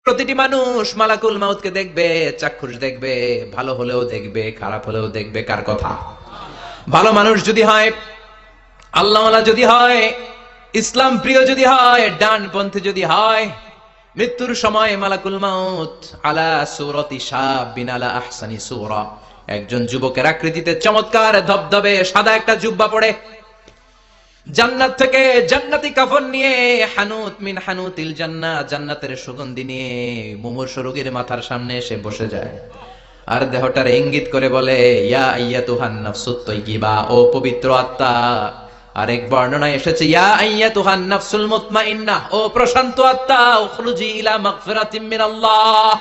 প্রতিটি মানুষ মালাকুল মাউতকে দেখবে, চাক্ষুষ দেখবে, ভালো হলেও দেখবে, খারাপ হলেও দেখবে। কার কথা? ভালো মানুষ যদি হয়, আল্লাহওয়ালা যদি হয়, ইসলাম প্রিয় যদি হয়, ডানপন্থী যদি হয়, মৃত্যুর সময় মালাকুল মাউত আলা সূরাতি শাবিন আলা আহসানি সূরা, একজন যুবকের আকৃতিতে চমৎকার ধবধবে সাদা একটা জুব্বা পরে, জান্নাত থেকে জান্নাতি কাফন নিয়ে, হানুত মিন হানুতিল জান্নাহ, জান্নাতের সুগন্ধি নিয়ে মুমূর্ষু রোগীর মাথার সামনে এসে বসে যায় আর দেহটার ইঙ্গিত করে বলে, ইয়া আইয়াতুহান নাফসুত তাইয়্যিবা, ও পবিত্র আত্মা। আরেক বর্ণনায় এসেছে, ইয়া আইয়াতুহান নাফসুল মুতমাইন্নাহ, ও প্রশান্ত আত্মা, উখরুজি ইলা মাগফিরাতিম মিনাল্লাহ,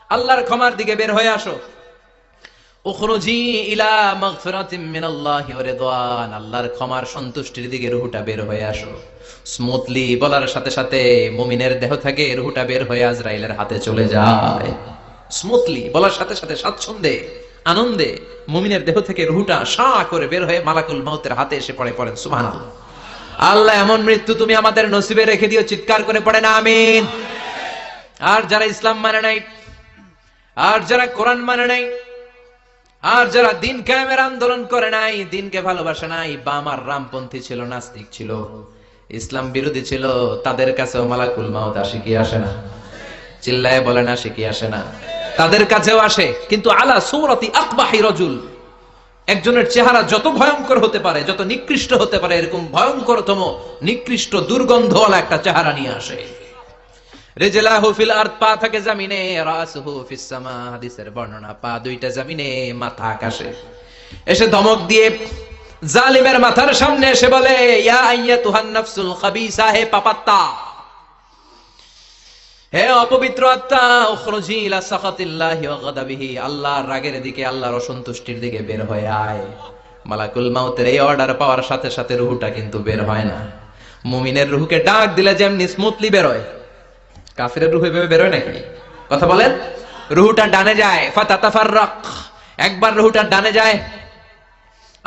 আল্লাহর ক্ষমার দিকে বের হয়ে আসো। উখরুজি ইলা মাগফিরাতিম মিনাল্লাহি ওয়া রিদওয়ান, আল্লাহর ক্ষমার সন্তুষ্টির দিকে রূহটা বের হয়ে আসো। স্মুথলি বলার সাথে সাথে মুমিনের দেহ থেকে রূহটা বের হয়ে আজরাইলের হাতে চলে যায়। স্মুথলি বলার সাথে সাথে স্বাচ্ছন্দ্যে আনন্দে মুমিনের দেহ থেকে রূহটা সা করে বের হয়ে মালাকুল মাউতের হাতে এসে পড়ে। পড়েন সুবহানাল্লাহ। আল্লাহ এমন মৃত্যু তুমি আমাদের নসিবে রেখে দিও, চিৎকার করে পড়েন আমিন। আর যারা ইসলাম মানে নাই, আর যারা কোরআন মানে নাই, আর যারা দিন কায়েমের আন্দোলন করে নাই, দিনকে ভালোবাসে নাই, বাম আর রামপন্থী ছিল, নাস্তিক ছিল, ইসলাম বিরোধী ছিল, তাদের কাছেও মালাকুল মাউত আসে কি আসে না? চিল্লায় বলেন আসে কি আসে না? তাদের কাছেও আসে, কিন্তু আলা সূরাতি আকবাহি রাজুল, একজনের চেহারা যত ভয়ঙ্কর হতে পারে, যত নিকৃষ্ট হতে পারে, এরকম ভয়ঙ্করতম নিকৃষ্ট দুর্গন্ধওয়ালা একটা চেহারা নিয়ে আসে। রিজলাহু ফিল আরদ, পা থাকে জমিনে, রাসুহু ফিস সামা, হাদিসের বর্ণনা, পা দুইটা জমিনে, মাথা আকাশে। এসে ধমক দিয়ে জালিমের মাথার সামনে এসে বলে, ইয়া আইয়াতুহান নাফসুল খাবিসা, হে পাপাত্তা, হে অপবিত্র আত্মা, উখরুজি ইলা সাখাতিল্লাহি ওয়া গাদাবিহি, আল্লাহর রাগের দিকে, আল্লাহর অসন্তুষ্টির দিকে বের হয়ে আয়। মালাকুল মাউতের এই অর্ডার পাওয়ার সাথে সাথে রূহটা কিন্তু বের হয় না। মুমিনের রূহকে ডাক দিলে যেমনি স্মুথলি বের হয়, কাফিরের রূহ এভাবে বের হয় নাকি? কথা বলেন। রূহটা ডানে যায়, ফাতাতাফাররাক, একবার রূহটা ডানে যায়,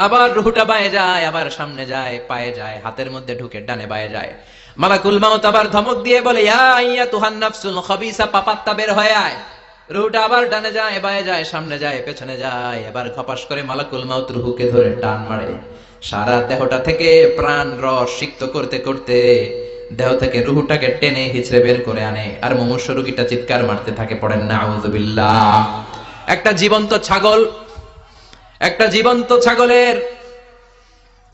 আবার রূহটা বায়ে যায়, আবার সামনে যায়, পায়ে যায়, হাতের মধ্যে ঢুকে ডানে বায়ে যায়। মালাকুল মাউত আবার ধমক দিয়ে বলে, ইয়া আইয়াতুহান নাফসুল খাবিসা, পাপাত্তা বের হয়ে আয়। রূহটা আবার ডানে যায়, বায়ে যায়, সামনে যায়, পেছনে যায়। এবার খপাস করে মালাকুল মাউত রূহকে ধরে টান মারে। সারা দেহটা থেকে প্রাণ রস সিক্ত করতে করতে দেহ থেকে রূহটাকে টেনে হিচড়ে বের করে আনে। আর মুমূর্ষু রোগীটা চিৎকার মারতে থাকে, পড়েন নাউযুবিল্লাহ। একটা জীবন্ত ছাগলের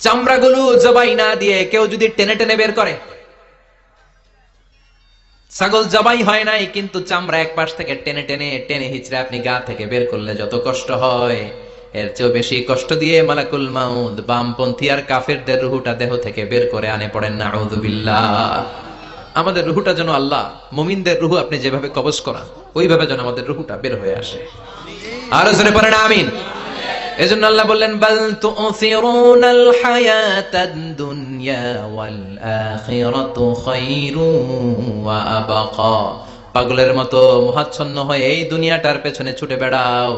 চামড়াগুলো জবাই না দিয়ে কেউ যদি টেনে টেনে বের করে, ছাগল জবাই হয় নাই কিন্তু চামড়া এক পাশ থেকে টেনে টেনে টেনে হিচড়ে আপনি গা থেকে বের করলে যত কষ্ট হয়, এর চেয়েও বেশি কষ্ট দিয়ে মালাকুল মাউত বামপন্থী আর কাফেরদের রূহটা দেহ থেকে বের করে আনে। পড়েন নাউযুবিল্লাহ। আমাদের রূহটা যেন আল্লাহ, মুমিনদের রূহ আপনি যেভাবে কবজ করান, ওইভাবে যেন আমাদের রূহটা বের হয়ে আসে। আর জোরে পড়েন আমিন। এজন্য আল্লাহ বললেন, বাল তুসিরুনাল হায়াতাদ দুনিয়া ওয়াল আখিরাতু খায়রুন ওয়া আবকা, পাগলের মতো মোহাচ্ছন্ন হয়ে এই দুনিয়াটার পেছনে ছুটে বেড়াও,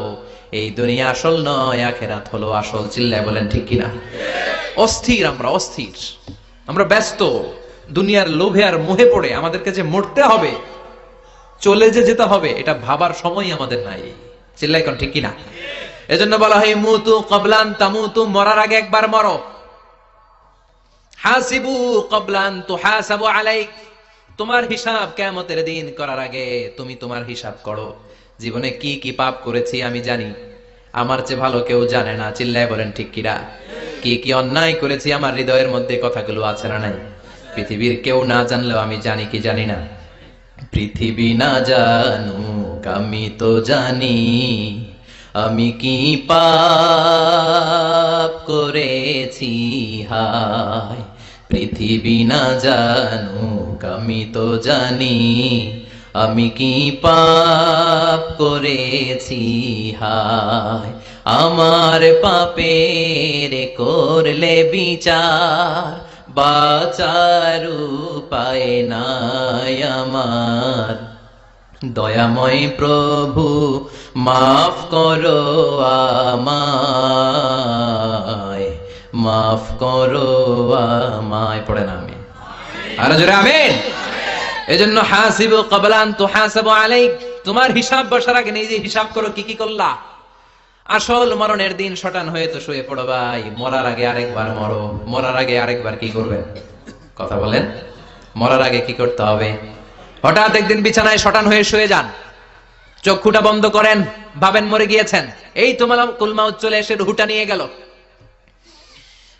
এই দুনিয়া আসল নয়, আখিরাত হলো আসল। চিল্লায় বলেন ঠিক কিনা? অস্থির, আমরা ব্যস্ত দুনিয়ার লোভে আর মোহে পড়ে, আমাদেরকে যে মরতে হবে, চলে যে যেতে হবে, এটা ভাবার সময় আমাদের নাই। চিল্লাই কোন ঠিক কিনা? এজন্য বলা হয়, মুতু ক্বাবলান তামুতু, মরার আগে একবার মরো। হাসিবু ক্বাবলান তুহাসাবু আলাইক, তোমার হিসাব কিয়ামতের দিন করার আগে তুমি তোমার হিসাব করো। জীবনে কি কি পাপ করেছি আমি জানি, আমার চেয়ে ভালো কেউ জানে না। চিল্লায় বলেন ঠিক কিনা? কি কি অন্যায় করেছি আমার হৃদয়ের মধ্যে কথাগুলো আছে না নাই? পৃথিবীর কেউ না জানলেও আমি জানি কি জানি না? পৃথিবী না জানুক আমি তো জানি, আমি কি পাপ করেছি হায়। পৃথিবী না জানুক আমি তো জানি, আমি কি পাপ করেছি হায়। আমার পাপের করলে বিচার, বাঁচার উপায় নাই আমার। দয়াময় প্রভু মাফ করো আমায়, মাফ করো আমায়। পড়েন আমিন। আর জোরে আমিন। এজন্য হাসিবু ক্বাবলা আন তুহাসাবু আলাইক, তোমার হিসাব বসার আগে নিজে হিসাব করো কি কি করলা। আসল মরণের দিন শটান হয়ে তো শুয়ে পড়ো ভাই, মরার আগে আরেকবার মরো। মরার আগে আরেকবার কি করবেন? কথা বলেন, মরার আগে কি করতে হবে? হঠাৎ একদিন বিছানায় শটান হয়ে শুয়ে যান, চক্ষুটা বন্ধ করেন, ভাবেন মরে গিয়েছেন, এই তো মালাকুল মাউত চলে এসে রুহটা নিয়ে গেল।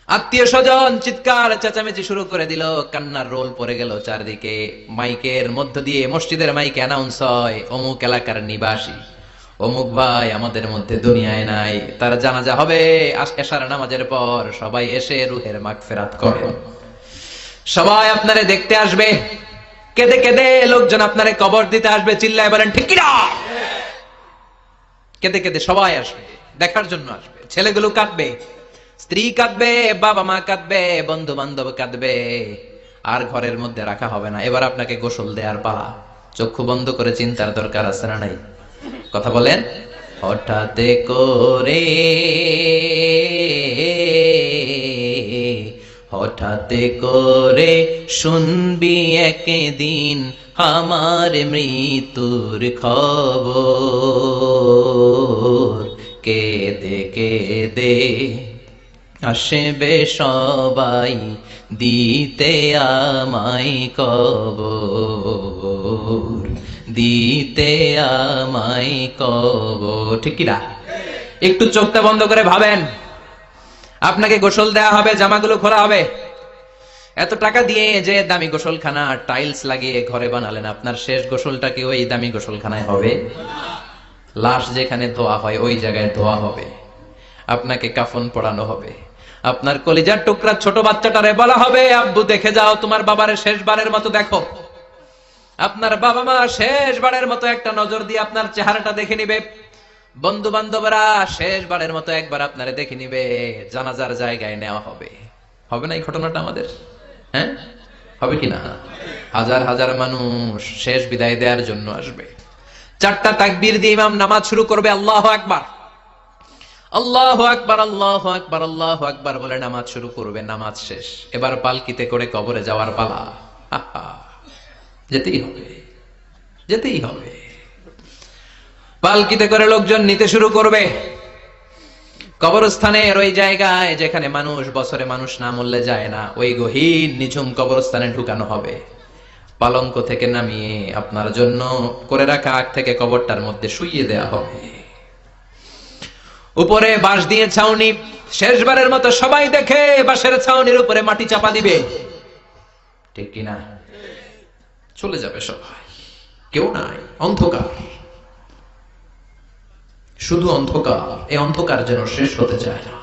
আত্মীয় স্বজন চিৎকার চেঁচামেচি শুরু করে দিল, কান্নার রোল পড়ে গেল চারদিকে। মাইকের মধ্য দিয়ে, মসজিদের মাইকে অ্যানাউন্স হয়, অমুক এলাকার নিবাসী অমুক ভাই আমাদের মধ্যে দুনিয়ায় নাই, তার জানাজা হবে এশার নামাজের পর, সবাই এসে রুহের মাগফিরাত করেন। সবাই আপনারে দেখতে আসবে, কেঁদে কেঁদে লোকজন আপনারে কবর দিতে আসবে। চিল্লায় বলেন ঠিক কিনা? কেঁদে কেঁদে সবাই আসবে, দেখার জন্য আসবে। ছেলেগুলো কাঁদবে, স্ত্রী কাঁদবে, বাবা মা কাঁদবে, বন্ধু বান্ধব কাঁদবে, আর ঘরের মধ্যে রাখা হবে না। এবার আপনাকে গোসল দেওয়ার পালা। চক্ষু বন্ধ করে চিন্তার দরকার আছে না নাই? কথা বলেন। হঠাৎ করে, হঠাৎ করে শুনবি একদিন আমার মৃত্যুর খবর, কেঁদে কেঁদে আসবে সবাই দিতে আমায় কবর, দিতে আমায় কবর। ঠিক কি না? একটু চোখটা বন্ধ করে ভাবেন, আপনাকে গোসল দেয়া হবে, জামাগুলো খোলা হবে। এত টাকা দিয়ে যে দামি গোসলখানা টাইলস লাগিয়ে ঘরে বানালেন, আপনার শেষ গোসলটা কি ওই দামি গোসলখানায় হবে? লাশ যেখানে ধোয়া হয় ওই জায়গায় ধোয়া হবে, আপনাকে কাফন পরানো হবে। আপনার কলিজার টুকরা ছোট বাচ্চাটারে বলা হবে, আব্বু দেখে যাও, তোমার বাবারে শেষবারের মতো দেখো। আপনার বাবা মা শেষবারের মতো একটা নজর দিয়ে আপনার চেহারাটা দেখে নিবে। বন্ধু বান্ধবরা শেষবারের মতো একবার আপনারে দেখে নিবে। জানাজার জায়গায় নেওয়া হবে। হবে না এই ঘটনাটা আমাদের? হ্যাঁ, হবে কিনা? হাজার হাজার মানুষ শেষ বিদায় দেওয়ার জন্য আসবে। চারটা তাকবীর দিয়ে ইমাম নামাজ শুরু করবে। আল্লাহু আকবার, আল্লাহু আকবার, আল্লাহু আকবার, আল্লাহু আকবার বলে নামাজ শুরু করবে। নামাজ শেষ, এবার পালকিতে করে কবরে যাওয়ার পালা। যেতেই হবে, যেতেই হবে। পালকিতে করে লোকজন নিতে শুরু করবে। কবরস্থানের ওই জায়গায় যেখানে মানুষ বছরে মানুষ না মরলে যায় না, ওই গহীন নিঝুম কবরস্থানে ঢুকানো হবে। পালঙ্ক থেকে নামিয়ে আপনার জন্য করে রাখা আগ থেকে কবরটার মধ্যে শুইয়ে দেয়া হবে। উপরে বাঁশ দিয়ে ছাউনি, শেষবারের মতো সবাই দেখে বাঁশের ছাউনির উপরে মাটি চাপা দিবে। ঠিক কিনা? চলে যাবে সবাই, কেউ নাই, অন্ধকার, শুধু অন্ধকার। এই অন্ধকার যেন শেষ হতে চায় না।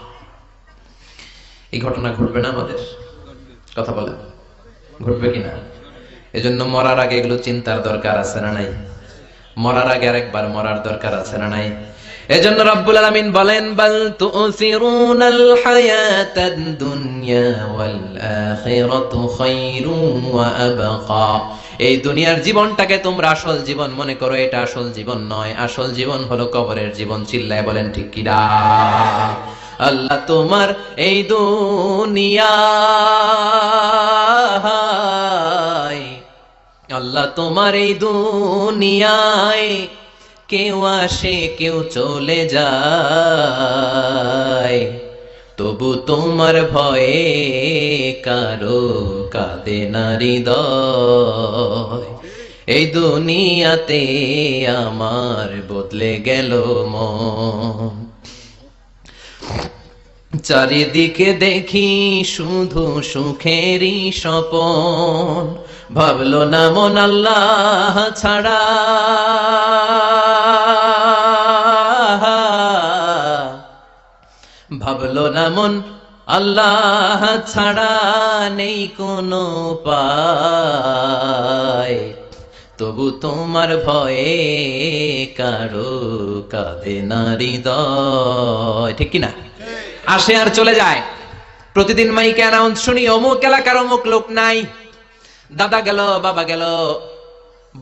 এই ঘটনা ঘটবে না আমাদের? কথা বলেন, ঘটবে কিনা? এজন্য মরার আগে এগুলো চিন্তার দরকার আছে না নাই? মরার আগে আরেকবার মরার দরকার আছে না নাই? এজন্য রব্বুল আলামিন বলেন, বাল তুসিরুনাল হায়াতাদ দুনিয়া ওয়াল আখিরাতু খায়রুন ওয়া আবকা। এই দুনিয়ার জীবনটাকে তোমরা আসল জীবন মনে করো, এটা আসল জীবন নয়। আসল জীবন হলো কবরের জীবন। চিল্লায় বলেন ঠিক কি না? আল্লাহ তোমার এই দুনিয়ায়, আল্লাহ তোমার এই দুনিয়ায় কেউ আসে কেউ চলে যায়, তবু তোমার ভয়ে কারো কাঁদে না হৃদয়। এই দুনিয়াতে আমার বদলে গেল মন, চারিদিকে দেখি শুধু সুখেরই স্বপন। ভাবলো না মন আল্লাহ ছাড়া, ভাবলো না মন আল্লাহ ছাড়া নেই কোনো উপায়, তবু তোমার ভয়ে কারো কাঁদে না হৃদয়। ঠিক কিনা? আসে আর চলে যায়। প্রতিদিন মাইকে অ্যানাউন্স শুনি, অমুক এলাকার অমুক লোক নাই। দাদা গেল, বাবা গেল,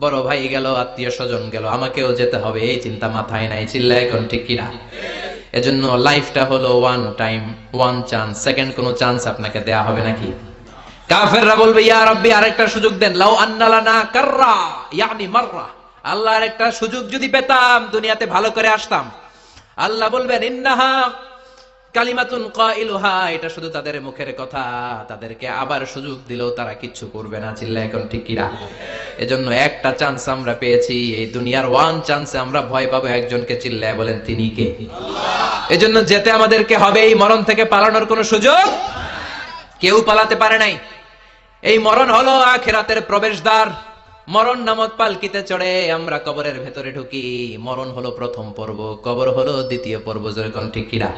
বড় ভাই গেল, আত্মীয় স্বজন গেল, আমাকেও যেতে হবে, এই চিন্তা মাথায় নাই। চিল্লা এখন ঠিক কিনা? এজন্য লাইফটা হলো one time, one chance. Second কোনো চান্স আপনাকে দেয়া হবে নাকি? কাফেররা বলবে ইয়া রাব্বি আরেকটা সুযোগ দেন, লাউ আন্না লানা কাররা ইয়ানি মাররা, আল্লাহ আরেকটা সুযোগ যদি পেতাম দুনিয়াতে ভালো করে আসতাম। আল্লাহ বলবেন ইন্নাহা কালিমাতুন কাইলুহা, এটা শুধু তাদের মুখের কথা, তাদেরকে আবার সুযোগ দিলেও তারা কিচ্ছু করবে না। চিল্লা এখন ঠিক কিনা? এজন্য একটা চান্স আমরা পেয়েছি, এই দুনিয়ার ওয়ান চান্সে আমরা ভয় পাবো একজনকে, চিল্লায় বলেন তিনি কে? আল্লাহ। এজন্য যেতে আমাদেরকে হবে, এই মরণ থেকে পালানোর কোনো সুযোগ কেউ পালাতে পারে নাই। এই মরণ হলো আখিরাতের প্রবেশদ্বার। মরণ নামক পালকিতে চড়ে আমরা কবরের ভেতরে ঢুকি। মরণ হলো প্রথম পর্ব, কবর হলো দ্বিতীয় পর্ব। যেরকম ঠিক কিনা?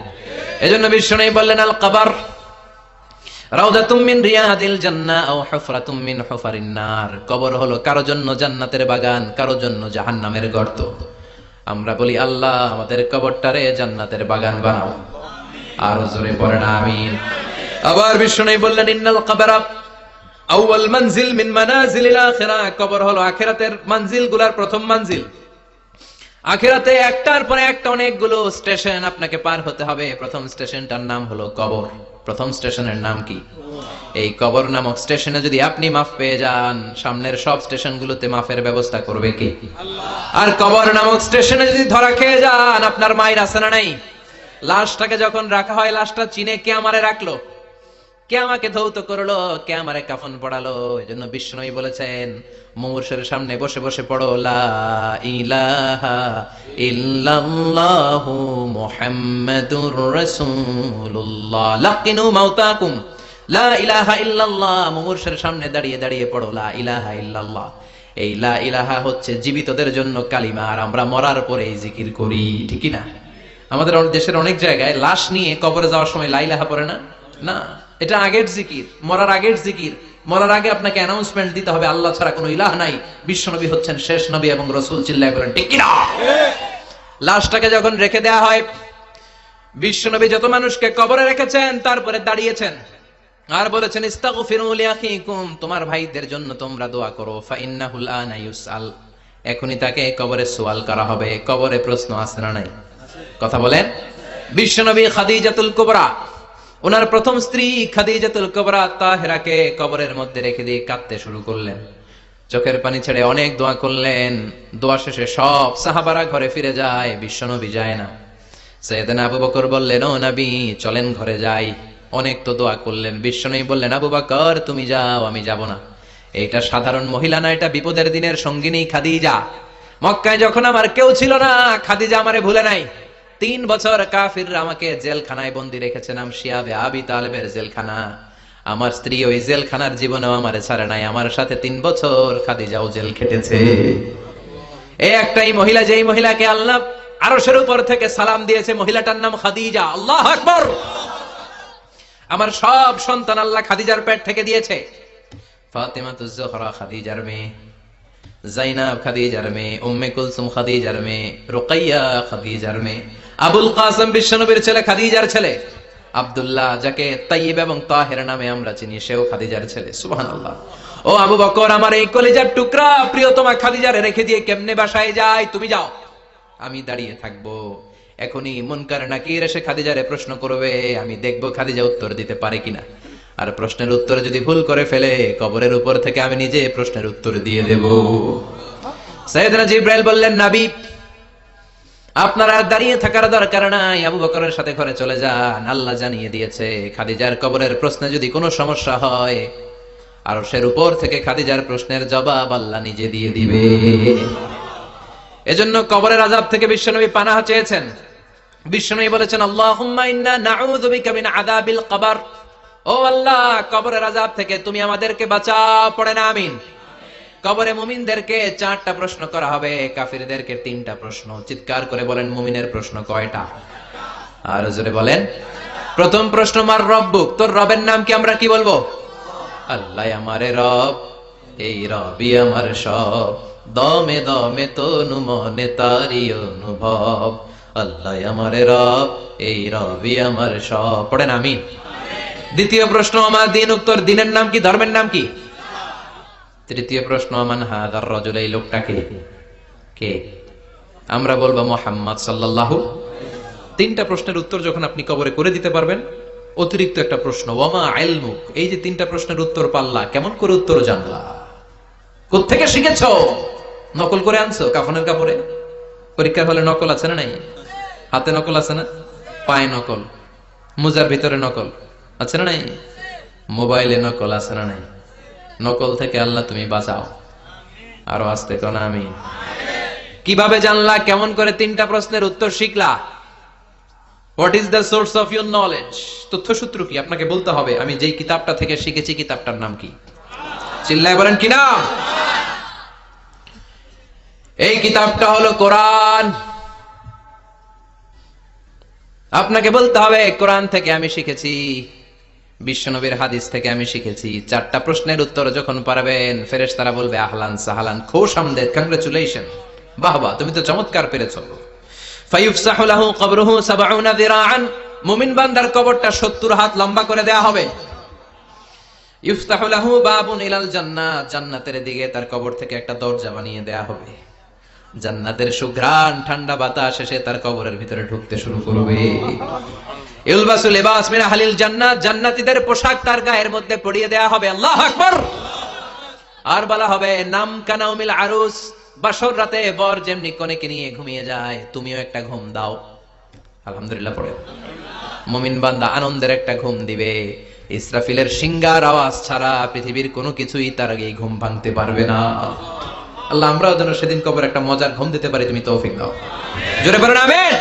এজন্য বিশ্বনবী বললেন আল কবর রাউদাতুম মিন রিয়াদিল জান্নাহ আও হুফরাতুম মিন হুফারিন নার। কবর হলো কারো জন্য জান্নাতের বাগান, কারো জন্য জাহান্নামের গর্ত। আমরা বলি আল্লাহ আমাদের কবরটারে জান্নাতের বাগান বানাও। আর জোরে পড়েন আমিন। আবার বিশ্বনবী বললেন ইন্নাল কবরা আউয়াল মানজিল মিন মানাজিলিল আখিরাহ। কবর হলো আখিরাতের মানজিলগুলোর প্রথম মানজিল। আখিরাতে একটার পরে একটা অনেকগুলো স্টেশন আপনাকে পার হতে হবে। প্রথম স্টেশনটার নাম হলো কবর। প্রথম স্টেশনের নাম কি? এই কবর নামক স্টেশনে যদি আপনি মাফ পেয়ে যান, সামনের সব স্টেশনগুলোতে মাফের ব্যবস্থা করবে কে? আল্লাহ। আর কবর নামক স্টেশনে যদি ধরা খেয়ে যান, আপনার মায়ের আছে না নাই? লাশটাকে যখন রাখা হয়, লাশটা চিনে কে আমারে রাখলো, কে আমাকে ধৌত করলো, কে আমারে কাফন পড়ালো। এজন্য বিষ্ণুই বলেছেন মুমূর্ষের সামনে বসে বসে পড়ো লা ইলাহা ইল্লাল্লাহু মুহাম্মাদুর রাসূলুল্লাহ লাকিনু মাউতাকুম লা ইলাহা ইল্লাল্লাহ। মুমূর্ষের সামনে দাঁড়িয়ে দাঁড়িয়ে পড়ো লা ইলাহা ইল্লাল্লাহ। এই লা ইলাহা হচ্ছে জীবিতদের জন্য কালিমা, আর আমরা মরার পরে এই জিকির করি, ঠিক না? আমাদের দেশের অনেক জায়গায় লাশ নিয়ে কবরে যাওয়ার সময় লা ইলাহা পড়ে না। না, এটা আগের জিকির, মরার আগের জিকির। মরার আগে আপনাকে অ্যানাউন্সমেন্ট দিতে হবে আল্লাহ ছাড়া কোনো ইলাহ নাই, বিশ্বনবী হচ্ছেন শেষ নবী এবং রাসূল। চিল্লায় বলেন ঠিক কি না? লাশটাকে যখন রেখে দেয়া হয়, বিশ্বনবী যত মানুষকে কবরে রেখেছেন তারপরে দাঁড়িয়েছেন আর বলেছেন ইস্তাগফিরু লিআখিকুম, তোমার ভাইদের জন্য তোমরা দোয়া করো। ফাইন্নাহুল আনা ইউসআল, এখনি তাকে কবরে সওয়াল করা হবে। কবরে প্রশ্ন আছে না নাই? কথা বলেন। বিশ্বনবী খাদিজাতুল কুবরা, ওনার প্রথম স্ত্রী খাদিজাতুল কুবরা তাহেরাকে কবরের মধ্যে রেখে দিয়ে কাঁদতে শুরু করলেন, চোখের পানি ছেড়ে অনেক দোয়া করলেন। দোয়া শেষে সব সাহাবারা ঘরে ফিরে যায়, বিশ্বনবী যায় না। সাইয়েদনা আবু বকর বললেন ও নবী চলেন ঘরে যাই। অনেক তো দোয়া করলেন, বিশ্বনবী বললেন আবু বকর তুমি যাও, আমি যাব না। এটা সাধারণ মহিলা না, এটা বিপদের দিনের সঙ্গিনী খাদিজা। মক্কায় যখন আমার কেউ ছিল না, খাদিজা আমারে ভুলে নাই। 3 বছর কাফিররা আমাকে জেলখানায় বন্দী রেখেছে, নাম শিয়াবে আবি তালেবের জেলখানা। আমার স্ত্রী ওই জেলখানার জীবনেও আমারে ছাড়ে নাই, আমার সাথে 3 বছর খাদিজাও জেল খেটেছে। এই একটাই মহিলা, যেই মহিলাকে আল্লাহ আরশের উপর থেকে সালাম দিয়েছে, মহিলাটার নাম খাদিজা। আল্লাহু আকবার। আমার সব সন্তান আল্লাহ খাদিজার পেট থেকে দিয়েছে। ফাতিমাতুজ জোহরা খাদিজার মেয়ে, জাইনাব খাদিজার মেয়ে, উম্মে কুলসুম খাদিজার মেয়ে, রুকাইয়া খাদিজার মেয়ে, আবুল কাসেম বিশ্বনবীর ছেলে খাদিজার ছেলে, আব্দুল্লাহ যাকে তাইয়্যিব এবং তাহের নামে আমরা চিনি, সেও খাদিজার ছেলে। সুবহানাল্লাহ। ও আবু বকর, আমার এই কলিজার টুকরা প্রিয়তমা খাদিজারে রেখে দিয়ে কেমনে বাসায় যায়? তুমি যাও, আমি দাঁড়িয়ে থাকবো। এখনই মুনকার নাকির এসে খাদিজারে প্রশ্ন করবে, আমি দেখবো খাদিজা উত্তর দিতে পারে কিনা। আর প্রশ্নের উত্তর যদি ভুল করে ফেলে, কবরের উপর থেকে আমি নিজে প্রশ্নের উত্তর দিয়ে দেব। সাইয়েদনা জিবরাইল বললেন নবী আপনার আর দাঁড়িয়ে থাকার দরকার নাই, আবু বকরের সাথে ঘরে চলে যান। আল্লাহ জানিয়ে দিয়েছে খাদিজার কবরের প্রশ্নে যদি কোনো সমস্যা হয়, আরশের উপর থেকে খাদিজার প্রশ্নের জবাব আল্লাহ নিজে দিয়ে দিবে। এজন্য কবরের আযাব থেকে বিশ্বনবী পানাহ চেয়েছেন। বিশ্বনবী বলেছেন আল্লাহুম্মা ইন্না নাউযু বিকা মিন আযাবিল কবর। ও আল্লাহ, কবরের আযাব থেকে তুমি আমাদেরকে বাঁচাও। পড়েন আমিন। কবরে মুমিনদেরকে 4টা প্রশ্ন করা হবে, কাফিরদেরকে 3টা প্রশ্ন। চিৎকার করে বলেন মুমিনের প্রশ্ন কয়টা? আর জোরে বলেন। প্রথম প্রশ্ন মার রব্বুক, তোর রবের নাম কি? আমরা কি বলবো? আল্লাহ আমারে রব, এই রবই আমার সব, দমে দমে তনু মনে তারি অনুভব। আল্লাহ আমারে রব, এই রবই আমার সব। পড়েন আমিন। দ্বিতীয় প্রশ্ন আমার দিন, উত্তর দিনের নাম কি? ধর্মের নাম কি? তৃতীয় প্রশ্ন মান হাদার রাজুল, এই লোকটাকে কে? আমরা বলবো মুহাম্মদ সাল্লাল্লাহু। 3টা প্রশ্নের উত্তর যখন আপনি কবরে করে দিতে পারবেন, অতিরিক্ত একটা প্রশ্ন, ওয়ামা ইলমুক, এই যে তিনটা প্রশ্নের উত্তর পাল্লা, কেমন করে উত্তর জানলা, কোত্থেকে শিখেছো? নকল করে আনছো কাফনের কাপড়ে? পরীক্ষার হলে নকল আছে না নাই? হাতে নকল আছে না? পায়ে নকল, মোজার ভিতরে নকল আছে না নাই? মোবাইলে নকল আছে না নাই? নকল থেকে আল্লাহ তুমি বাঁচাও। আরো আসতে কোন আমি। কিভাবে জানলা, কেমন করে তিনটা প্রশ্নের উত্তর শিখলা? What is the source of your knowledge? তথ্যসূত্র কি? আপনাকে বলতে হবে আমি যেই কিতাবটা থেকে শিখেছি কিতাবটার নাম কি। চিল্লায় বলেন কি নাম? এই কিতাবটা হলো কোরআন। আপনাকে বলতে হবে কোরআন থেকে আমি শিখেছি, বিশ্বনবীর হাদিস থেকে আমি শিখেছি। চারটা প্রশ্নের উত্তর যখন পারবেন, ফেরেশতারা বলবে আহলান সাহালান, খুশ আমদেদ, কংগ্রাচুলেশন, বাহ বাহ, তুমি তো চমৎকার পেরেছো। ফায়ুফসাহু লাহু কবরুহু ৭০ যিরাআন, মুমিন বান্দার কবরটা ৭০ হাত লম্বা করে দেয়া হবে। ইফতাহু লাহু বাবুন ইলাল জান্নাহ, জান্নাতের দিকে তার কবর থেকে একটা দরজা বানিয়ে দেয়া হবে। জান্নাতের সুঘ্রাণ ঠান্ডা বাতাস এসে তার কবরের ভিতরে ঢুকতে শুরু করবে। ইলবাসু লিবাস মিন আহলিল জান্নাহ, জান্নাতীদের পোশাক তার গায়ের মধ্যে পরিয়ে দেয়া হবে। আল্লাহু আকবার। আর বলা হবে নাম কানাউমিল আরুস, বাসর রাতে বর যেমনি কনেকে নিয়ে ঘুমিয়ে যায়, তুমিও একটা ঘুম দাও। আলহামদুলিল্লাহ পড়ে মুমিন বান্দা আনন্দের একটা ঘুম দিবে। ইসরাফিলের সিংগার আওয়াজ ছাড়া পৃথিবীর কোনো কিছুই তার আগে ঘুম ভাঙতে পারবে না। আল্লাহ আমরাও যেন সেদিন কবর একটা মজার ঘুম দিতে পারি, তুমি তৌফিক দাও। জোরে বলেন আমিন।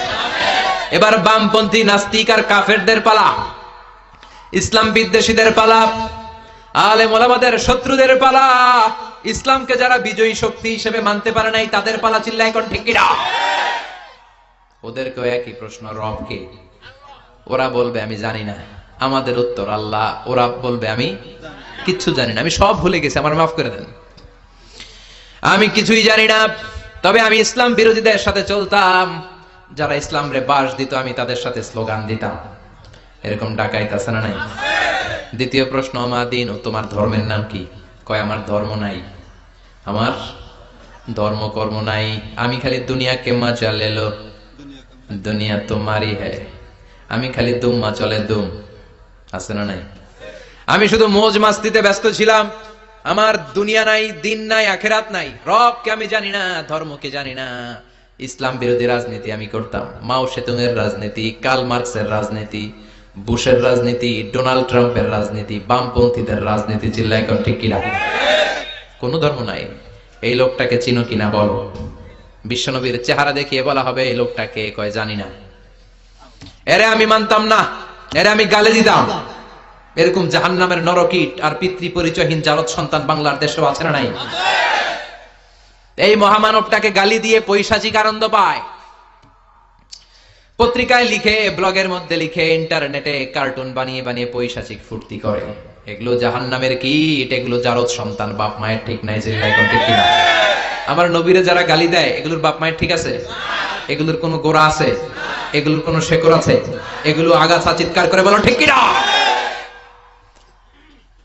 এবার বামপন্থী নাস্তিক আর কাফেরদের পালা, ইসলাম বিদ্বেষীদের পালা, আলেম ওলামাদের শত্রুদের পালা, ইসলামকে যারা বিজয়ী শক্তি হিসেবে মানতে পারে নাই তাদের পালা। চিল্লায় এখন ঠিক কিনা? ওদেরকেও একই প্রশ্ন, রব কে? ওরা বলবে আমি জানি না। আমাদের উত্তর আল্লাহ। ওরা বলবে আমি কিচ্ছু জানি না, আমি সব ভুলে গেছি, আমার মাফ করে দেন, আমি কিছুই জানি না। তবে আমি ইসলাম বিরোধীদের সাথে চলতাম, যারা ইসলাম রে বাস দিত আমি তাদের সাথে স্লোগান দিতাম। এরকম ডাকাইত আছে না নাই? দ্বিতীয় প্রশ্ন, আমার দিন, ও তোমার ধর্মের নাম কি? কয় আমার ধর্ম নাই, আমার ধর্ম কর্ম নাই, আমি খালি দুনিয়া কে মজা লেলো, দুনিয়া তোমারই হ্যায়, আমি খালি দুম্মা চলে দুম, আছে না নাই? আমি শুধু মৌজ মাস্তিতে ব্যস্ত ছিলাম, আমার দুনিয়া নাই, দিন নাই, আখেরাত নাই, রবকে আমি জানি না, ধর্মকে জানি না। ইসলাম বিরোধী রাজনীতি আমি করতাম, মাও সেতুংয়ের রাজনীতি, কার্ল মার্কসের রাজনীতি, বুশের রাজনীতি, ডোনাল্ড ট্রাম্পের রাজনীতি, বামপন্থীদের রাজনীতি। চিল্লায় এখন ঠিক কিনা? কোন ধর্ম নাই। এই লোকটাকে চিনো কিনা বলো। বিশ্বনবীর চেহারা দেখিয়ে বলা হবে এই লোকটাকে, কয় জানি না। এরে আমি মানতাম না, এরে আমি গালে দিতাম। এরকম জাহান্নামের নরকীট আর পিতৃ পরিচয়হীন জারদ সন্তান বাংলার দেশেও আছে না নাই? এই মহামানবটাকে গালি দিয়ে পৈশাচিক আনন্দ পায়। পত্রিকায় লিখে, ব্লগের মধ্যে লিখে, ইন্টারনেটে কার্টুন বানিয়ে বানিয়ে পৈশাচিক ফুর্তি করে। এগুলো জাহান্নামের কীট, এগুলো জারদ সন্তান, বাপ মায়ের ঠিক নাই। যে এখন ঠিক কিনা? আমার নবীরে যারা গালি দেয় এগুলোর বাপ মায়ের ঠিক আছে? এগুলোর কোনো গোড়া আছে? এগুলোর কোনো শেকড় আছে? এগুলো আগাছা চিৎকার করে বলো ঠিক কিনা?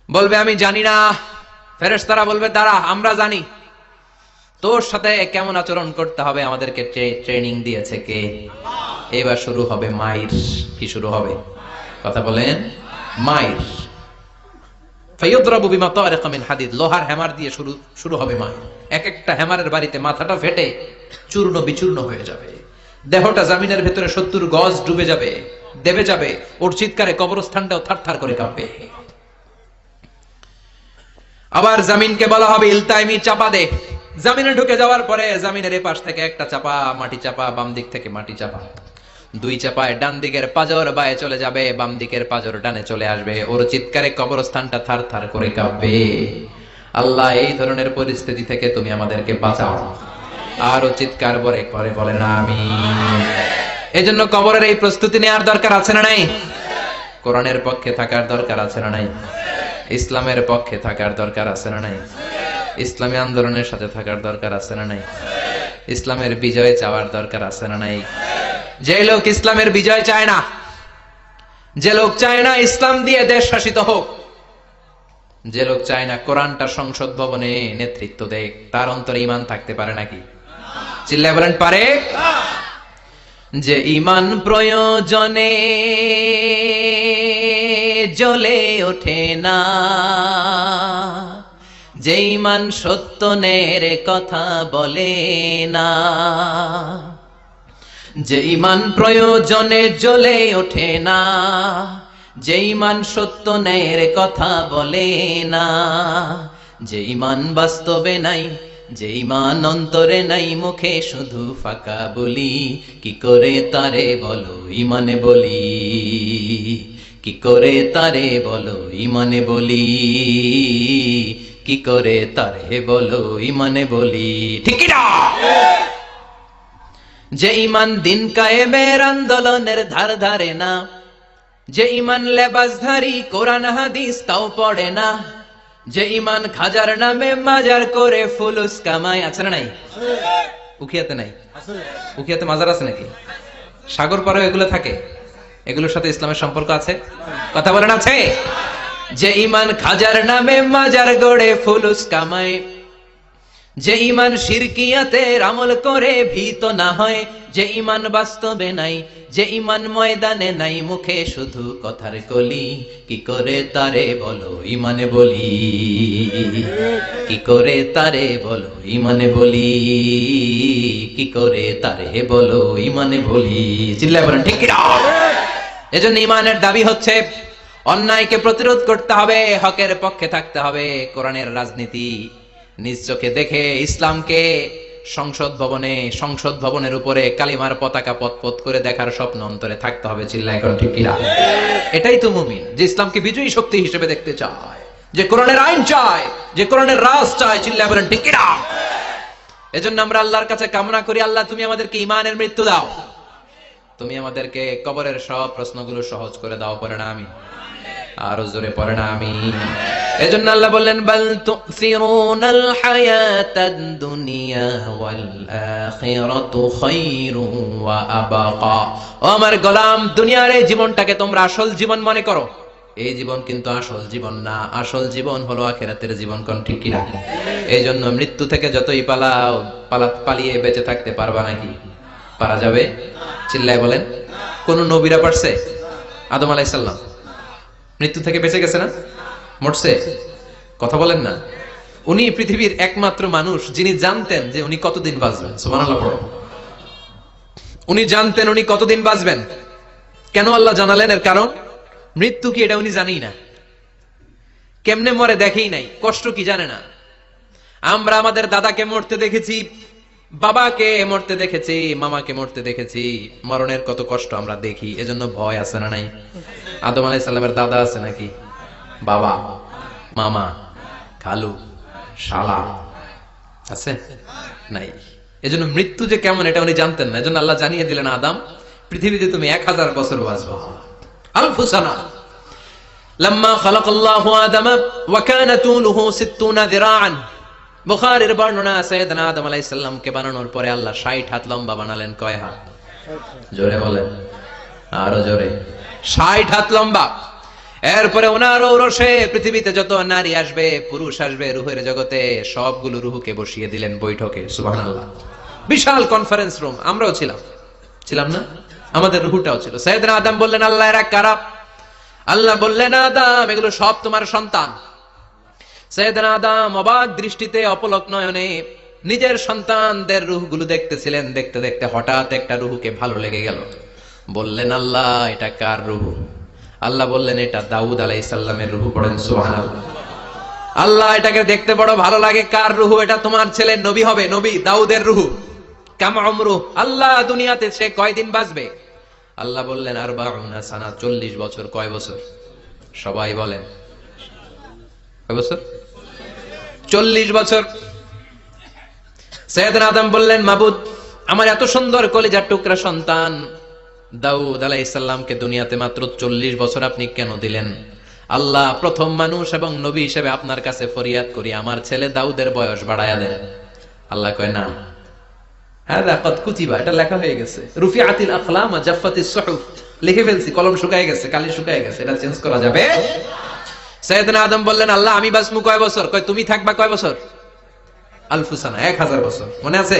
বলবে আমি জানি না। ফেরেশতারা বলবে দাঁড়া, আমরা জানি। তোর সাথে কেমন আচরণ করতে হবে আমাদেরকে ট্রেনিং দিয়েছে কে? এবার শুরু হবে মাইর। কি শুরু হবে? কথা বলেন। মাইর। ফায়ুদরাবু বিমা তারিকা মিন হাদিদ, লোহার হ্যামার দিয়ে শুরু হবে মাইর। এক একটা হ্যামারের বাড়িতে মাথাটা ফেটে চূর্ণ বিচূর্ণ হয়ে যাবে, দেহটা জমিনের ভেতরে ৭০ গজ ডুবে যাবে, দেবে যাবে। ওর চিৎকারে কবরস্থানটাও থারথার করে কাঁপবে। আবার জামিনকে বলা হবে ইলতাইমি, চাপা দে। জামিনে ঢুকে যাওয়ার পরে জামিনের এপাশ থেকে একটা চাপা, মাটি চাপা, বাম দিক থেকে মাটি চাপা, দুই চাপায় ডান দিকের পাজর বায়ে চলে যাবে, বাম দিকের পাজর ডানে চলে আসবে। ওর চিৎকারে কবরস্থানটা থার থার করে কাঁপবে। আল্লাহ এই ধরনের পরিস্থিতি থেকে তুমি আমাদেরকে বাঁচাও। আরো চিৎকার করে বলে না আমিন। এজন্য কবরের এই প্রস্তুতি নেওয়ার দরকার আছে না নাই? কোরআনের পক্ষে থাকার দরকার আছে না নাই? ইসলামের পক্ষে থাকার দরকার আছে না নাই? ইসলামী আন্দোলনের সাথে থাকার দরকার আছে না নাই? ইসলামের বিজয় চাওয়ার দরকার আছে না নাই? যে লোক ইসলামের বিজয় চায় না, যে লোক চায় না ইসলাম দিয়ে দেশ শাসিত হোক, যে লোক চায় না কোরআনটা সংসদ ভবনে নেতৃত্ব দেয়, তার অন্তরে ঈমান থাকতে পারে নাকি? চিল্লায় বলেন পারে? যে ঈমান প্রয়োজনে জ্বলে ওঠে না, যে ঈমান সত্য ন্যায়ের কথা বলে না, যে ঈমান প্রয়োজনে জ্বলে ওঠে না, যে ঈমান সত্য ন্যায়ের কথা বলে না, যে ঈমান বাস্তবে নাই, যে ঈমান অন্তরে নাই, মুখে শুধু ফাঁকা বলি, কি করে তারে বলো ঈমানে বলি, কি করে তারে বলো ঈমানে বলি, কি করে তারে বলো ঈমানে বলি, ঠিক কি না? যে ঈমান দিন কায়েমের আন্দোলনের ধার ধারে না, যে ঈমান লেবাসধারী কোরআন হাদিস তাও পড়ে না, যে ঈমান খাজার নামে মাজার করে ফুলুস কামায়, আছে না নাই? উখিয়াতে নাই? উখিয়াতে মাজার আছে নাকি? সাগর পারে এগুলো থাকে? এগুলোর সাথে ইসলামের সম্পর্ক আছে? কথা বলেন আছে? যে ঈমান খাজার নামে মাজার গড়ে ফুলুস কামায়, যে ঈমান শিরকিয়াতের আমল করে ভীত না হয়, যে ঈমান বাস্তবে নাই, যে ঈমান ময়দানে নাই, মুখে শুধু কথার কলি, কি করে তারে বলো ঈমানে বলি, কি করে তারে বলো ঈমানে বলি, কি করে তারে বলো ঈমানে বলি, চিল্লায় বলেন ঠিক কি না? এজন্য ঈমানের দাবি হচ্ছে অন্যায়কে প্রতিরোধ করতে হবে, হকের পক্ষে থাকতে হবে, কোরআনের রাজনীতি নিজ চোখে দেখে ইসলামকে সংসদ ভবনের উপরে কালিমার পতাকা পতপত করে দেখার স্বপ্ন অন্তরে থাকতে হবে, চিল্লায় এখন ঠিক কিনা? এটাই তো মুমিন, যে ইসলামকে বিজয়ী শক্তি হিসেবে দেখতে চায়, যে কোরআনের আইন চায়, যে কোরআনের রাজ চায়, চিল্লায় বলেন ঠিক কিনা? এজন্য আমরা আল্লাহর কাছে কামনা করি, আল্লাহ তুমি আমাদেরকে ঈমানের মৃত্যু দাও, তুমি আমাদেরকে কবরের সব প্রশ্নগুলো সহজ করে দাও, পড়ে না আমি আরো জোরে পড়ে না আমি। এজন্য আল্লাহ বললেন বাল তুসিরুনাল হায়াতাদ দুনিয়া ওয়াল আখিরাতু খায়রু ওয়া আবাকা। ও আমার গোলাম, দুনিয়ার এই জীবনটাকে তোমরা আসল জীবন মনে করো, এই জীবন কিন্তু আসল জীবন না, আসল জীবন হলো আখিরাতের জীবন, কোন ঠিক কি না? এইজন্য মৃত্যু থেকে যতই পালিয়ে বেঁচে থাকতে পারবা নাকি? পারা যাবে? চিল্লায় বলেন। কোন নবীরা পারছে? আদম আলাইহিস সালাম মৃত্যু থেকে বেঁচে গেছে না? মরছে? কথা বলেন না। উনি পৃথিবীর একমাত্র মানুষ যিনি জানতেন যে উনি কতদিন বাঁচবেন। সুবহানাল্লাহ পড়ো। উনি জানতেন উনি কতদিন বাঁচবেন। কেন আল্লাহ জানালেন? এর কারণ মৃত্যু কি এটা উনি জানেই না, কেমনে মরে দেখেই নাই, কষ্ট কি জানে না। আমরা আমাদের দাদাকে মরতে দেখেছি, বাবাকে মরতে দেখেছি, মামাকে মরতে দেখেছি, মরণের কত কষ্ট আমরা দেখি, এজন্য ভয় আছে না নাই? আদম আলাইহিস সালামের দাদা আছে নাকি? বাবা, মামা, খালু, শালা আছে নাই? এজন্য মৃত্যু যে কেমন এটা উনি জানতেন না, এজন্য আল্লাহ জানিয়ে দিলেন আদম পৃথিবীতে তুমি 1000 বছর বাঁচবে। আলফু সানা। লাম্মা খালাকাল্লাহু আদামা ওয়া কানা তুলুহু 60 যিরাআন। বুখারীর বর্ণনা, সাইয়েদনা আদম আলাইহিস সালামকে বানানোর পরে আল্লাহ 60 হাত লম্বা বানালেন। কয় হাত? জোরে বলেন, আরো জোরে। 60 হাত লম্বা। এরপরে ওনার ঔরসে পৃথিবীতে যত নারী আসবে, পুরুষ আসবে, রূহের জগতে সবগুলো রূহকে বসিয়ে দিলেন বৈঠকে। সুবহানাল্লাহ। বিশাল কনফারেন্স রুম। আমরাও ছিলাম না? আমাদের রূহটাও ছিল। সাইয়েদনা আদম বললেন, আল্লাহ এরা কারা? আল্লাহ বললেন, আদম এগুলো সব তোমার সন্তান। সাইয়েদনা আদম অবাক দৃষ্টিতে অপলক নয়নে নিজের সন্তানদের রূহগুলো দেখতেছিলেন। দেখতে দেখতে হঠাৎ একটা রূহকে ভালো লেগে গেল। বললেন, আল্লাহ এটা কার রূহ? আল্লাহ বললেন, এটা দাউদ আলাইহিস সালামের রূহ। পড়েন সুবহানাল্লাহ। আল্লাহ এটাকে দেখতে বড় ভালো লাগে, কার রূহ? এটা তোমার ছেলে নবী হবে, নবী দাউদের রূহ। কাম উমরু, আল্লাহ দুনিয়াতে সে কয়দিন বাঁচবে? আল্লাহ বললেন, 40 সানা, 40 বছর। কয় বছর? সবাই বলেন কয় বছর? 40 বছর। সাইয়েদনা আদম বললেন, মাবুদ আমার এত সুন্দর কলিজার টুকরা সন্তান দাউদ আলাইহিস সালামকে দুনিয়াতে মাত্র 40 বছর আপনি কেন দিলেন? আল্লাহ প্রথম মানুষ এবং নবী হিসেবে আপনার কাছে ফরিয়াদ করি, আমার ছেলে দাউদের বয়স বাড়ায়া দেন। আল্লাহ কয় না, হাদা কদ কুতিবা, এটা লেখা হয়ে গেছে। রুফিআতিল আকলাম ওয়া জাফফাতিস সুহুফ, লিখে ফেলছি, কলম শুকায় গেছে, কালি শুকায় গেছে, এটা চেঞ্জ করা যাবে? সাইয়েদনা আদম বললেন, আল্লাহ আমি বাঁচবো কয় বছর? কয় তুমি থাকবা কয় বছর? আলফু সানা, 1000 বছর। মনে আছে?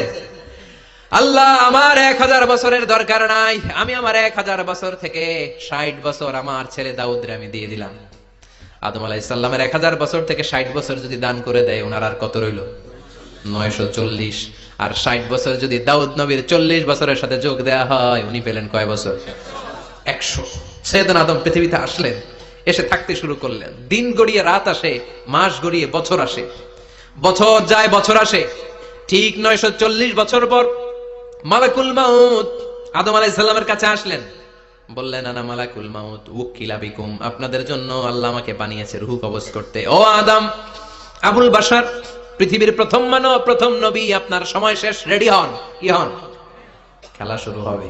আল্লাহ আমার 1000 বছরের দরকার নাই, আমি আমার 1000 বছর থেকে 60 বছর আমার ছেলে দাউদরে আমি দিয়ে দিলাম। আদম আলাইহিস সালামের 1000 বছর থেকে 60 বছর যদি দান করে দেয়, ওনার আর কত রইল? 940। আর 60 বছর যদি দাউদ নবীর 40 বছরের সাথে যোগ দেয়া হয়, উনি পেলেন কয় বছর? 100। সাইয়েদনা আদম পৃথিবীতে আসলেন, এসে থাকতে শুরু করলেন। দিন গড়িয়ে রাত আসে, মাস গড়িয়ে বছর আসে, বছর যায় বছর আসে। ঠিক 940 বছর পর মালাকুল মাউত আদম আলাইহিস সালামের কাছে আসলেন, বললেন আনা মালাকুল মাউত উকিলা বিকুম, আপনাদের জন্য আল্লাহ আমাকে বানিয়েছে রূহ কবজ করতে। ও আদম, আবুল বাশার, পৃথিবীর প্রথম মানব, প্রথম নবী, আপনার সময় শেষ, রেডি হন। কি হন? খেলা শুরু হবে,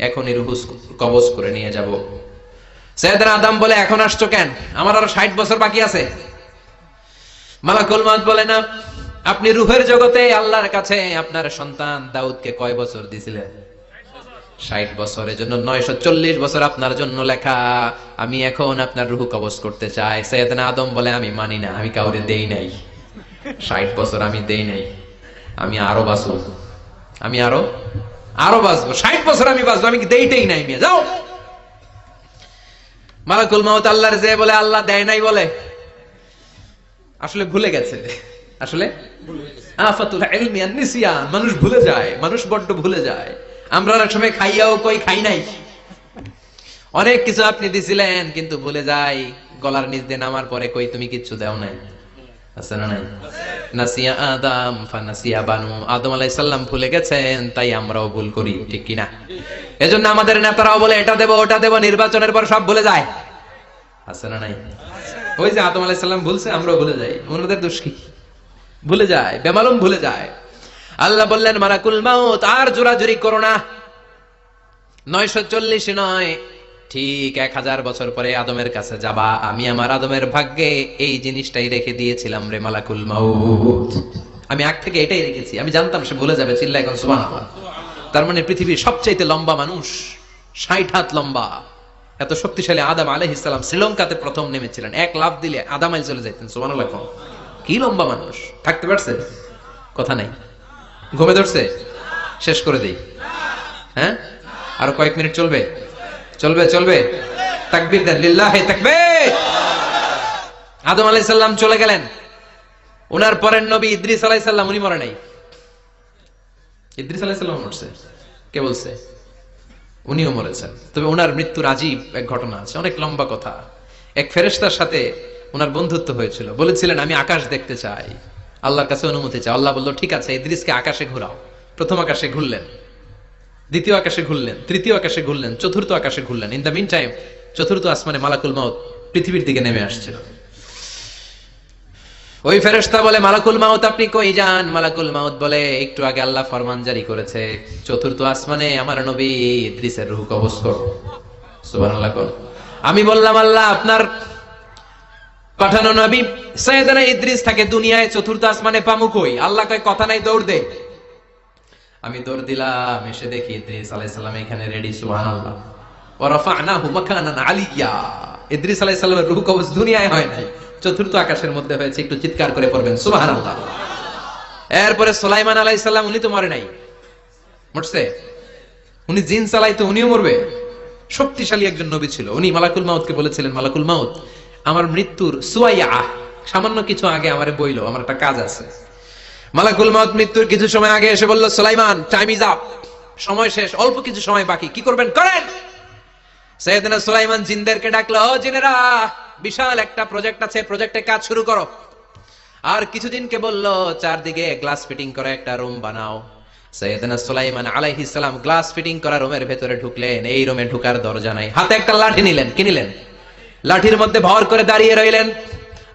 এখনই রূহ কবজ করে নিয়ে যাব। সাইয়েদনা আদম বলে, এখন আসছো কেন? আমার আরো 60 বছর বাকি আছে। মালাকুল মাউত বলে, না, আপনি রূহের জগতে আল্লাহর কাছে আপনার সন্তান দাউদকে কয় বছর দিয়েছিলেন? 60 বছর। এজন্য 940 বছর আপনার জন্য লেখা। আমি এখন আপনার রূহ কবজ করতে চাই। সাইয়েদনা আদম বলে, আমি মানি না, আমি কাউরে দেই নাই 60 বছর, আমি দেই নাই, আমি আরো বাঁচবো, আমি আরো বাঁচবো, 60 বছর আমি বাঁচবো, আমি দেইতেই নাই। মিয়া যাও। মালাকুল মাউত আল্লাহর যে বলে, আল্লাহ দেয় নাই বলে, আসলে ভুলে গেছে। আসলে আফাতুল ইলমি আন নিসিয়ান, মানুষ ভুলে যায়, মানুষ বড্ড ভুলে যায়। আমরা অনেক সময় খাইয়াও কই খাই নাই। অনেক কিছু আপনি দিছিলেন কিন্তু ভুলে যাই, গলার নিচ দিয়ে নামার পরে কই তুমি কিচ্ছু দাও নাই। আছে না নাই? নাসিয়া আদম ফানাসিয়া বানু, আদম আলাইহিস সালাম ভুলে গেছেন, তাই আমরাও ভুল করি, ঠিক কি না? এজন্য আমাদের নেতারাও বলে এটা দেব ওটা দেব, নির্বাচনের পর সব ভুলে যায়। আছে না নাই? ওই যে আদম আলাইহিস সালাম ভুলছে, আমরাও ভুলে যাই। ওনাদের দোষ কি? ভুলে যায়, বেমালুম ভুলে যায়। আল্লাহ বললেন, মালাকুল মাউত আর জোরাজুরি করো না, 940 নয়, ঠিক 1000 বছর পরে আদমের কাছে যাবা। আমি আমার আদমের ভাগ্যে এই জিনিসটাই রেখে দিয়েছিলাম রে মালাকুল মাউত, আমি আগ থেকে এটাই রেখেছি, আমি জানতাম সে ভুলে যাবে। চিল্লা এখন সুবহানাল্লাহ। তার মানে পৃথিবীর সবচাইতে লম্বা মানুষ, 60 হাত লম্বা, এত শক্তিশালী আদম আলাইহিস সালাম শ্রীলঙ্কাতে প্রথম নেমেছিলেন, 1 লাফ দিলে আধা মাইল চলে যেতেন। সুবহানাল্লাহ। কি লম্বা মানুষ, থাকতে পারছে? কথা নাই, ঘুমে ধরছে? শেষ করে দেই। হ্যাঁ, আরো কয়েক মিনিট চলবে? চলবে চলবে। তাকবীর দেন, লিল্লাহি তাকবীর। আদম আলাইহিস সালাম চলে গেলেন। ওনার পরের নবী ইদ্রিস আলাইহিস সালাম, উনি মরে নাই। ইদ্রিস আলাইহিস সালাম মরছে, কে বলছে? উনিও মরেছেন। তবে ওনার মৃত্যুর আজীব এক ঘটনা আছে, অনেক লম্বা কথা। এক ফেরেশতার সাথে ওনার বন্ধুত্ব হয়েছিল, বলেছিলেন আমি আকাশ দেখতে চাই, আল্লাহর কাছে অনুমতি চাই। আল্লাহ বলল ঠিক আছে, ইদ্রিসকে আকাশে ঘোরাও। প্রথম আকাশে ঘুরলেন, দ্বিতীয় আকাশে ঘুরলেন, তৃতীয় আকাশে ঘুরলেন, চতুর্থ আকাশে ঘুরলেন। ইন দ্য মিন টাইম চতুর্থ আসমানে মালাকুল মাউত পৃথিবীর দিকে নেমে আসছিল। ওই ফেরেশতা বলে, মালাকুল মাউত আপনি কই যান? মালাকুল মাউত বলে, একটু আগে আল্লাহ ফরমান জারি করেছে, চতুর্থ আসমানে আমার নবী ইদ্রিসের রূহ কবজ করো। সুবহানাল্লাহ। আমি বললাম, আল্লাহ আপনার পাঠানো নবী সাইয়েদনা ইদ্রিস থাকে দুনিয়ায়, চতুর্থ আসমানে পামু কই? আল্লাহ কয় কথা নাই, দৌড় দে। আমি দৌড় দিলাম, এসে দেখি ইদ্রিস আলাইহিস সালাম এখানে রেডি। সুবহানাল্লাহ। ওয়া রাফা'নাহু মাকানান আলিয়্যা। ইদ্রিস আলাইহিস সালামের রূহ কবজ দুনিয়ায় হয় নাই, চতুর্থ আকাশের মধ্যে হয়েছে। একটু চিৎকার করে পড়বেন সুবহানাল্লাহ। এরপরে সুলাইমান আলাইহিস সালাম, উনি তো মরে নাই, মরছে? উনি জিন চালাইতো, উনিও মরবে? শক্তিশালী একজন নবী ছিল। উনি মালাকুল মাউতকে বলেছিলেন, মালাকুল মাউত আমার মৃত্যুর সুয়াইয়া, সামান্য কিছু আগে আমারে বইলো, আমার একটা কাজ আছে। মালাকুল মাউত মৃত্যুর কিছু সময় আগে এসে বলল, সুলাইমান টাইম ইজ আপ, সময় শেষ, অল্প কিছু সময় বাকি, কি করবেন করেন। সাইয়েদনা সুলাইমান জিনদেরকে ডাকলো, ও জিনেরা, বিশাল একটা প্রজেক্ট আছে, প্রজেক্টে কাজ শুরু করো। আর কিছুদিনকে বলল, চারদিকে গ্লাস ফিটিং করা একটা রুম বানাও। সাইয়েদনা সুলাইমান আলাইহিস সালাম গ্লাস ফিটিং করা রুমের ভেতরে ঢুকলেন। এই রুমে ঢুকার দরজা নাই, হাতে একটা লাঠি নিলেন। কি নিলেন? লাঠির মধ্যে ভর করে দাঁড়িয়ে রইলেন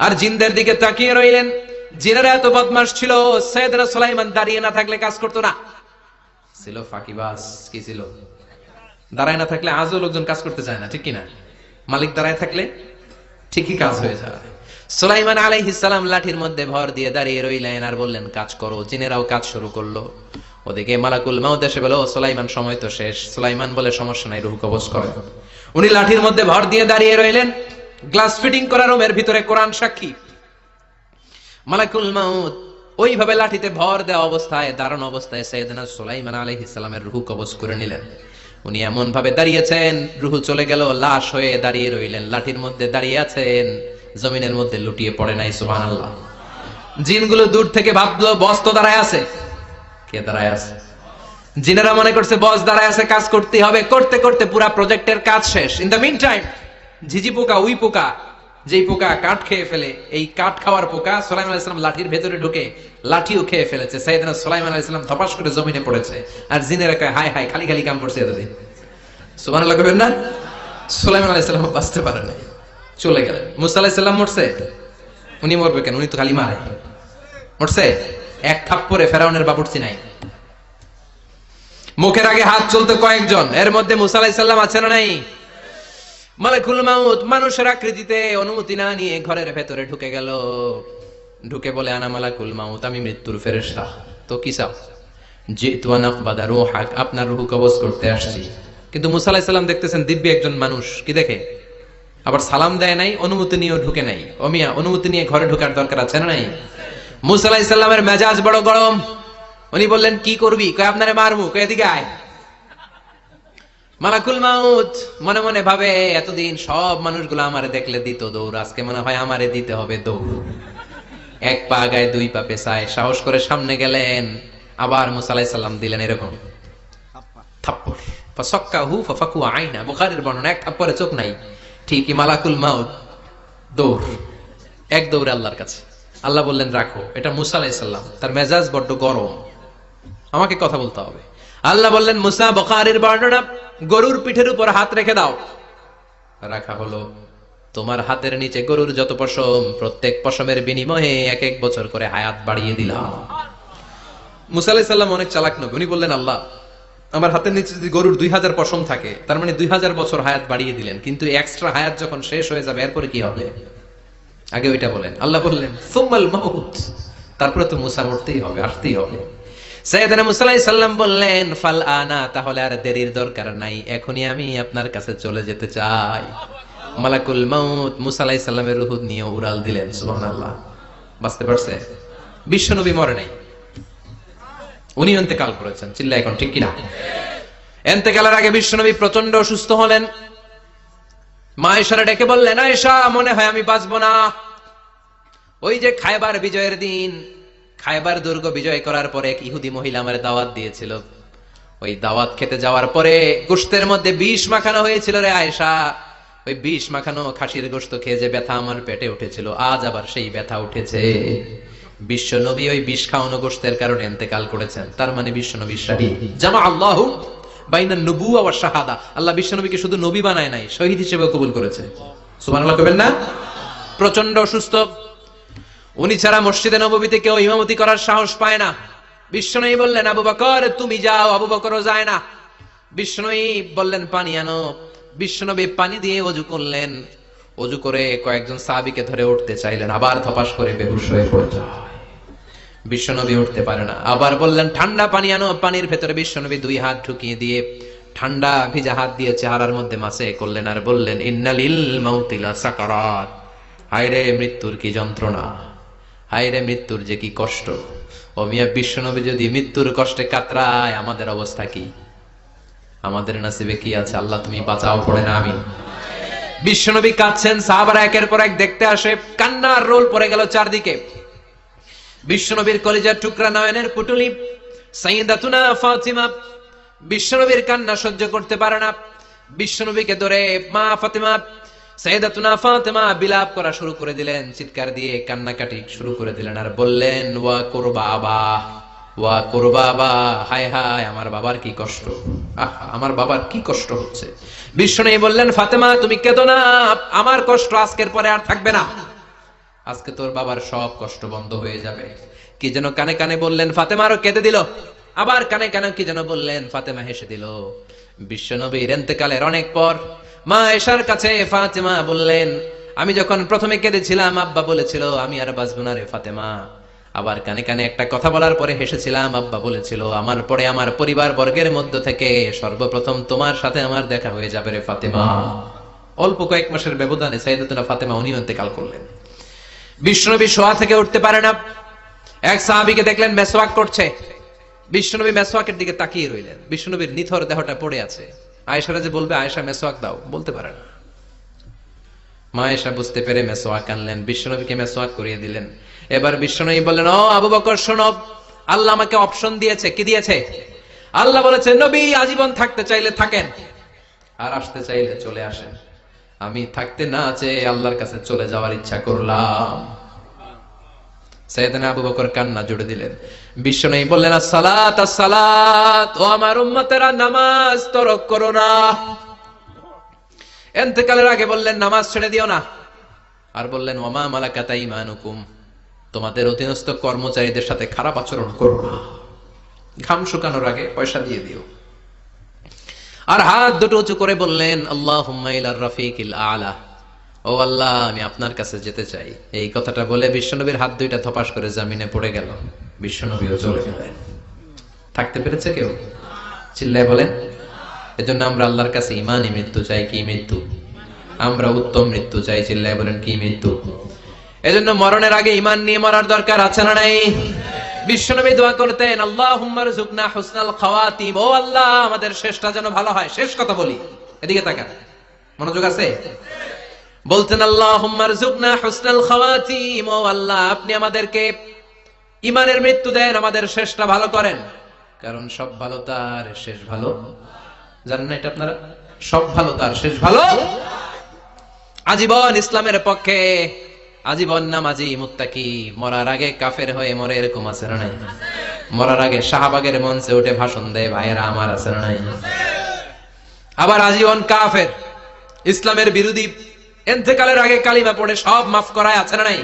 আর জিনদের দিকে তাকিয়ে রইলেন। জিনেরা এত বদমাশ ছিল, সাইয়েদনা সুলাইমান দাঁড়িয়ে না থাকলে কাজ করতো না, ছিল ফাঁকিবাজ। কি ছিল? দাঁড়ায় না থাকলে আজও লোকজন কাজ করতে চায় না, ঠিক কিনা? মালিক দাঁড়ায় থাকলে ঠিকই কাজ হয়ে যায়। সুলাইমান আলাইহিস সালাম লাঠির মধ্যে ভর দিয়ে দাঁড়িয়ে রইলেন আর বললেন, কাজ করো। জিনেরাও কাজ শুরু করলো। ওদিকে মালাকুল মাউত এসে বলে, ও সুলাইমান সময় তো শেষ। সুলাইমান বলে, সমস্যা নাই, রূহ কবজ করে। উনি লাঠির মধ্যে ভর দিয়ে দাঁড়িয়ে রইলেন। গ্লাস ফিটিং করা রুমের ভিতরে কোরআন সাক্ষী। মালাকুল মাউত ওইভাবে লাঠিতে ভর দেওয়া অবস্থায়, দাঁড়ানো অবস্থায় সাইয়েদনা সুলাইমান আলাইহিস সালামের রূহ কবজ করে নিলেন। উনি এমন ভাবে দাঁড়িয়েছেন, রূহ চলে গেল, লাশ হয়ে দাঁড়িয়ে রইলেন, লাঠির মধ্যে দাঁড়িয়ে আছেন, জমিনের মধ্যে লুটিয়ে পড়ে নাই। সুবহানাল্লাহ। জিনগুলো দূর থেকে ভাবলো বস তো দাঁড়ায় আছে। কে দাঁড়ায় আছে? জিনেরা মনে করছে বস দাঁড়ায় আছে, কাজ করতে হবে। করতে করতে পুরা প্রজেক্টের কাজ শেষ। ইন দ্য মিন টাইম ঝিঝি পোকা, উই পোকা, যেই পোকা কাঠ খেয়ে ফেলে, এই কাঠ খাওয়ার পোকা সুলাইমান আলাইহিস সালাম লাঠির ভেতরে ঢুকে লাঠিও খেয়ে ফেলেছে। সাইয়েদনা সুলাইমান আলাইহিস সালাম ধপাস করে জমিনে পড়েছে। আর জিনেরা কয় হায় হায়, খালি খালি কাম করছে এতদিন। সুবহানাল্লাহ কইবেন না? সুলাইমান আলাইহিস সালাম বাঁচতে পারে নাই, চলে গেলেন। মুসা আলাইহিস সালাম মরছে? উনি মরবে কেন? উনি তো খালি মারে। মরছে? এক থাপ্পড়ে ফেরাউনের বাবুর্চি নাই। মুখের আগে হাত চলতে কয়েকজন, এর মধ্যে মুসা আলাইহিস সালাম আছে না নাই? মালাকুল মাউত মানুষের আকৃতিতে অনুমতি না নিয়ে ঘরের ভেতরে ঢুকে গেল। ঢুকে বলে আনা মালাকুল মাউত, আমি মৃত্যুর ফেরেশতা। তো কি চাও? জিতু আনাকবাদা রূহাক, আপনার রূহ কবজ করতে আসছি। কিন্তু মুসা আলাইহিস সালাম দেখতেছেন দিব্য একজন মানুষ, কি দেখে? আবার সালাম দেয় নাই, অনুমতি নিয়েও ঢুকে নাই। ও মিয়া, অনুমতি নিয়ে ঘরে ঢোকার দরকার আছে না নাই? মুসা আলাইহিস সালামের মেজাজ বড় গরম। উনি বললেন কি করবি? কয় আপনারে মারমু। কয় এদিকে আয়। মালাকুল মাউত মনে মনে ভাবে এতদিন সব মানুষগুলো আমারে দেখলে দিত দৌড়, আজকে মনে হয় আমারে দিতে হবে দৌড়। এক পা গায়ে দুই পা পেছায় সাহস করে সামনে গেলেন। আবার মুসা আলাইহিস সালাম দিলেন এরকম থাপ্পড়। ফাসাক্কাহু ফাফাকু আইনা, বুখারীর বর্ণনা, এক থাপ্পড়ে চোখ নাই। ঠিকই মালাকুল মাউত দৌড়, এক দৌড়ে আল্লাহর কাছে। আল্লাহ বললেন রাখো, এটা মুসা আলাইহিস সালাম, তার মেজাজ বড্ড গরম, আমাকে কথা বলতে হবে। আল্লাহ বললেন মুসা, বুখারীর বর্ণনা, গরুর পিঠের উপর হাত রেখে দাও। রাখা হলো। তোমার হাতের নিচে গরুর যত পশম, প্রত্যেক পশমের বিনিময়ে এক এক বছর করে হায়াত বাড়িয়ে দিলাম। মুসা আলাইহিস সালাম অনেক চালাক নবী। উনি বললেন আল্লাহ, আমার হাতের নিচে যদি গরুর 2000 পশম থাকে, তার মানে 2000 বছর হায়াত বাড়িয়ে দিলেন, কিন্তু এক্সট্রা হায়াত যখন শেষ হয়ে যাবে এরপরে কি হবে? আগে ওইটা বলেন। আল্লাহ বললেন সুম্মাল মাউত, তারপরে তো মুসা মরতেই হবে, আসতেই হবে। সাইয়েদনা মুসা আলাইহিস সালাম বললেন ফাল আনা, তাহলে আর দেরির দরকার নাই, এখনই আমি আপনার কাছে চলে যেতে চাই। মালাকুল মাউত মুসা আলাইহিস সালামের রূহ নিয়ে উড়াল দিলেন। সুবহানাল্লাহ। বাঁচতে পারছে? বিশ্বনবী মরে নাই, উনি ইন্তেকাল করেছেন। চিল্লা এখন ঠিক কিনা? ইন্তেকালের আগে বিশ্বনবী প্রচন্ড অসুস্থ হলেন। মা আয়েশারে ডেকে বললেন, আয়েশা মনে হয় আমি বাঁচবো না। ওই যে খায়বার বিজয়ের দিন, খায়বার দুর্গ বিজয় করার পরে এক ইহুদি মহিলা আমার দাওয়াত দিয়েছিল। ওই দাওয়াত খেতে যাওয়ার পরে গোশতের মধ্যে বিষ মাখানো হয়েছিল রে আয়েশা। ওই বিষ মাখানো খাসির গোশত খেয়ে যে ব্যথা আমার পেটে উঠেছিল, আজ আবার সেই ব্যথা উঠেছে। বিশ্বনবী ওই বিষ খাওয়ানো গোশতের কারণে ইন্তেকাল করেছেন। তার মানে বিশ্বনবী শহীদ। জামা আল্লাহু বাইনা নবুওয়া ওয়া শাহাদা, আল্লাহ বিশ্বনবীকে শুধু নবী বানায় নাই, শহীদ হিসেবে কবুল করেছে। সুবহানাল্লাহ কইবেন না? প্রচন্ড অসুস্থ, উনি ছাড়া মসজিদে নববীতে কেউ ইমামতি করার সাহস পায় না। বিশ্বনবী বললেন আবু বকর তুমি যাও, আবু বকরও যায় না। বিশ্বনবী বললেন পানি আনো। বিশ্বনবী পানি দিয়ে ওযু করলেন। ওযু করে কয়েকজন সাহাবীকে ধরে উঠতে চাইলেন, আবার ধপাস করে বেহুশ হয়ে পড়ে যায়। বিশ্বনবী উঠতে পারে না। আবার বললেন ঠান্ডা পানি আনো। পানির ভেতরে বিশ্বনবী দুই হাত ঢুকিয়ে দিয়ে ঠান্ডা ভিজা হাত দিয়ে চেহারার মধ্যে মাসে করলেন আর বললেন ইন্নালিল মাউতি লা সাকারাত, হায়রে মৃত্যুর কি যন্ত্রণা, হায়রে মৃত্যুর যে কি কষ্ট। ও মিয়া, বিশ্বনবী যদি মৃত্যুর কষ্টে কাতরায়, আমাদের অবস্থা কি? আমাদের নসিবে কি আছে? আল্লাহ তুমি বাঁচাও, পড়ে না আমিন। বিশ্বনবী কাঁদছেন, সাহাবারা একের পর এক দেখতে আসে, কান্নার রোল পড়ে গেল চারদিকে। বিশ্বনবীর কলিজার টুকরা নয়নের পুটুলি সাইয়্যিদাতুনা ফাতিমা বিশ্বনবীর কান্না সহ্য করতে পারে না। বিশ্বনবীকে ধরে মা ফাতিমা, সাইয়্যিদাতুনা ফাতিমা বিলাপ করা শুরু করে দিলেন, চিৎকার দিয়ে কান্নাকাটি শুরু করে দিলেন আর বললেন ওয়া কুরবাবা, ওয়া কুরবাবা, হায় হায় আমার বাবার কি কষ্ট, আহা আমার বাবার কি কষ্ট হচ্ছে। বিশ্বনবী বললেন ফাতেমা তুমি কেঁদো না, আমার কষ্ট আজকের পরে আর থাকবে না, আজকে তোর বাবার সব কষ্ট বন্ধ হয়ে যাবে। কি যেন কানে কানে বললেন, ফাতেমারও কেঁদে দিল। আবার কানে কানে কি যেন বললেন, ফাতেমা হেসে দিল। বিশ্বনবীর ইন্তেকালের অনেক পর মা আয়েশার কাছে ফাতেমা বললেন, আমি যখন প্রথমে কেঁদেছিলাম আব্বা বলেছিল আমি আর বাঁচব না রে ফাতেমা। আবার কানে কানে একটা কথা বলার পরে হেসেছিলাম, আব্বা বলেছিল আমার পরে আমার পরিবার বর্গের মধ্য থেকে সর্বপ্রথম তোমার সাথে আমার দেখা হয়ে যাবে রে ফাতেমা। অল্প কয়েক মাসের ব্যবধানে সাইয়্যিদাতুনা ফাতেমা উনি ইন্তেকাল করলেন। বিশ্বনবী শোয়া থেকে উঠতে পারে না। এক সাহাবীকে দেখলেন মেসওয়াক করছে, বিশ্বনবী মেসওয়াকের দিকে তাকিয়ে রইলেন। বিশ্বনবীর নিথর দেহটা পড়ে আছে। আয়েশারা যে বলবে আয়েশা মেসওয়াক দাও, বলতে পারে না। মা আয়েশা বুঝতে পেরে মেসওয়াক আনলেন, বিশ্বনবীকে মেসওয়াক করিয়ে দিলেন। এবার বিশ্বনবী বললেন, ও আবু বকর শোনো, আল্লাহ আমাকে অপশন দিয়েছে। কি দিয়েছে? আল্লাহ বলেছে নবী আজীবন থাকতে চাইলে থাকেন, আর আসতে চাইলে চলে আসেন। আমি থাকতে না চেয়ে আল্লাহর কাছে চলে যাওয়ার ইচ্ছা করলাম। সাইয়েদনা আবু বকর কান্না জুড়ে দিলেন। বিশ্বনবী বললেন, আসসালাত আসসালাত, ও আমার উম্মতেরা নামাজ তরক করো না। ইন্তেকালের আগে বললেন নামাজ ছেড়ে দিও না। আর বললেন ওমা মালাকাত আইমানুকুম, তোমাদের অধীনস্থ কর্মচারীদের সাথে খারাপ আচরণ করো না। ঘাম শুকানোর আগে পয়সা দিয়ে দিও। আর হাত দুটো উঁচু করে বললেন আল্লাহুম্মা ইলার রাফিকিল আলা, ও আল্লাহ আমি আপনার কাছে যেতে চাই। এই কথাটা বলে বিশ্বনবীর হাত দুইটা থপাস করে জমিনে পড়ে গেল। বিশ্বনবীও চলে গেলেন। থাকতে পেরেছে কেউ? চিল্লায় বলেন। এজন্য আমরা আল্লাহর কাছে ঈমানি মৃত্যু চাই। কি মৃত্যু? আমরা উত্তম মৃত্যু চাই। চিল্লায় বলেন কি মৃত্যু? এজন্য মরণের আগে ঈমান নিয়ে মরার দরকার আছে না নাই? বিশ্বনবী দোয়া করতেন আল্লাহুম্মা রযুকনা হুসনাল খাওয়াতিম, ও আল্লাহ আমাদের শেষটা যেন ভালো হয়। শেষ কথা বলি, এদিকে তাকান, মনোযোগ আছে। বলতেন আল্লাহুম্মা রযুকনা হুসনাল খাওয়াতিম, ও আল্লাহ আপনি আমাদেরকে ঈমানের মৃত্যু দেন, আমাদের শেষটা ভালো করেন। কারণ সব ভালো তার শেষ ভালো। জানেন না এটা আপনারা? সব ভালো তার শেষ ভালো। আজীবন ইসলামের পক্ষে, আজীবন নামাজি মুত্তাকি, মরার আগে কাফের হয়ে মরে, এরকম আছে না নাই? মরার আগে শাহবাগের মঞ্চে উঠে ভাষণ দেয়, ভাইয়েরা আমার, আছে না নাই? আবার আজীবন কাফের, ইসলামের বিরোধী, ইন্তেকালের আগে কালিমা পড়ে সব মাফ করায়, আছে না নাই?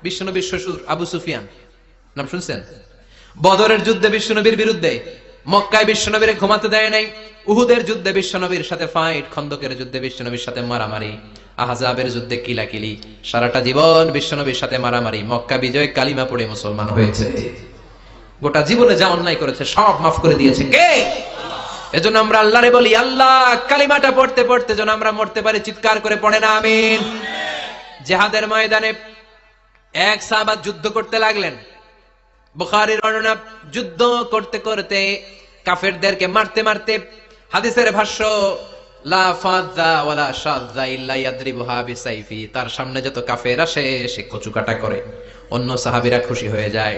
বিশ্বনবীর শ্বশুর আবু সুফিয়ান, নাম শুনছেন? বদরের যুদ্ধে বিশ্বনবীর বিরুদ্ধে, মক্কায় বিশ্বনবীরে ঘুমাতে দেয় নাই, উহুদের যুদ্ধে বিশ্বনবীর সাথে ফাইট, খন্দকের যুদ্ধে বিশ্বনবীর সাথে মারামারি, আহজাবের যুদ্ধে কিলাকিলি, সারাটা জীবন বিশ্বনবীর সাথে মারামারি, মক্কা বিজয় কালিমা পড়ে মুসলমান হয়েছে। গোটা জীবনে যা অন্যায় করেছে সব মাফ করে দিয়েছে কে? এজন্য আমরা আল্লাহরে বলি, আল্লাহ কালিমাটা পড়তে পড়তে যেন আমরা মরতে পারি। চিৎকার করে পড়ে না আমিন। জিহাদের ময়দানে এক সাহাবা যুদ্ধ করতে লাগলেন। বুখারীর বর্ণনা, যুদ্ধ করতে করতে কাফেরদেরকে মারতে মারতে, হাদিসের ভাষ্য লা ফাযা ওয়ালা শাযা ইল্লা ইয়াদরিবুহা বিসাইফি, তার সামনে যত কাফের আসে সে কচুকাটা করে। অন্য সাহাবীরা খুশি হয়ে যায়।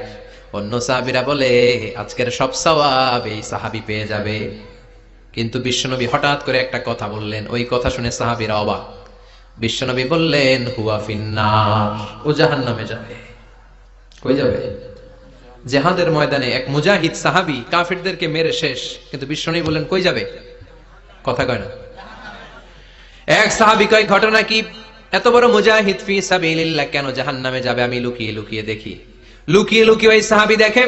অন্য সাহাবীরা বলে আজকের সব সওয়াব এই সাহাবী পেয়ে যাবে। কিন্তু বিশ্বনবী হঠাৎ করে একটা কথা বললেন, ওই কথা শুনে সাহাবীরা অবাক। বিশ্বনবী বললেন হুয়া ফিন্নার, ও জাহান্নামে যাবে। কই যাবে? জিহাদের ময়দানে এক মুজাহিদ সাহাবী কাফেরদেরকে মেরে শেষ, কিন্তু বিশ্বনবী বললেন কই যাবে? কথা কয় না। এক সাহাবী কয় ঘটনা কি? এত বড় মুজাহিদ ফি সাবিলিল্লাহ কেন জাহান্নামে যাবে? আমি লুকিয়ে লুকিয়ে দেখি। লুকিয়ে লুকিয়ে ওই সাহাবী দেখে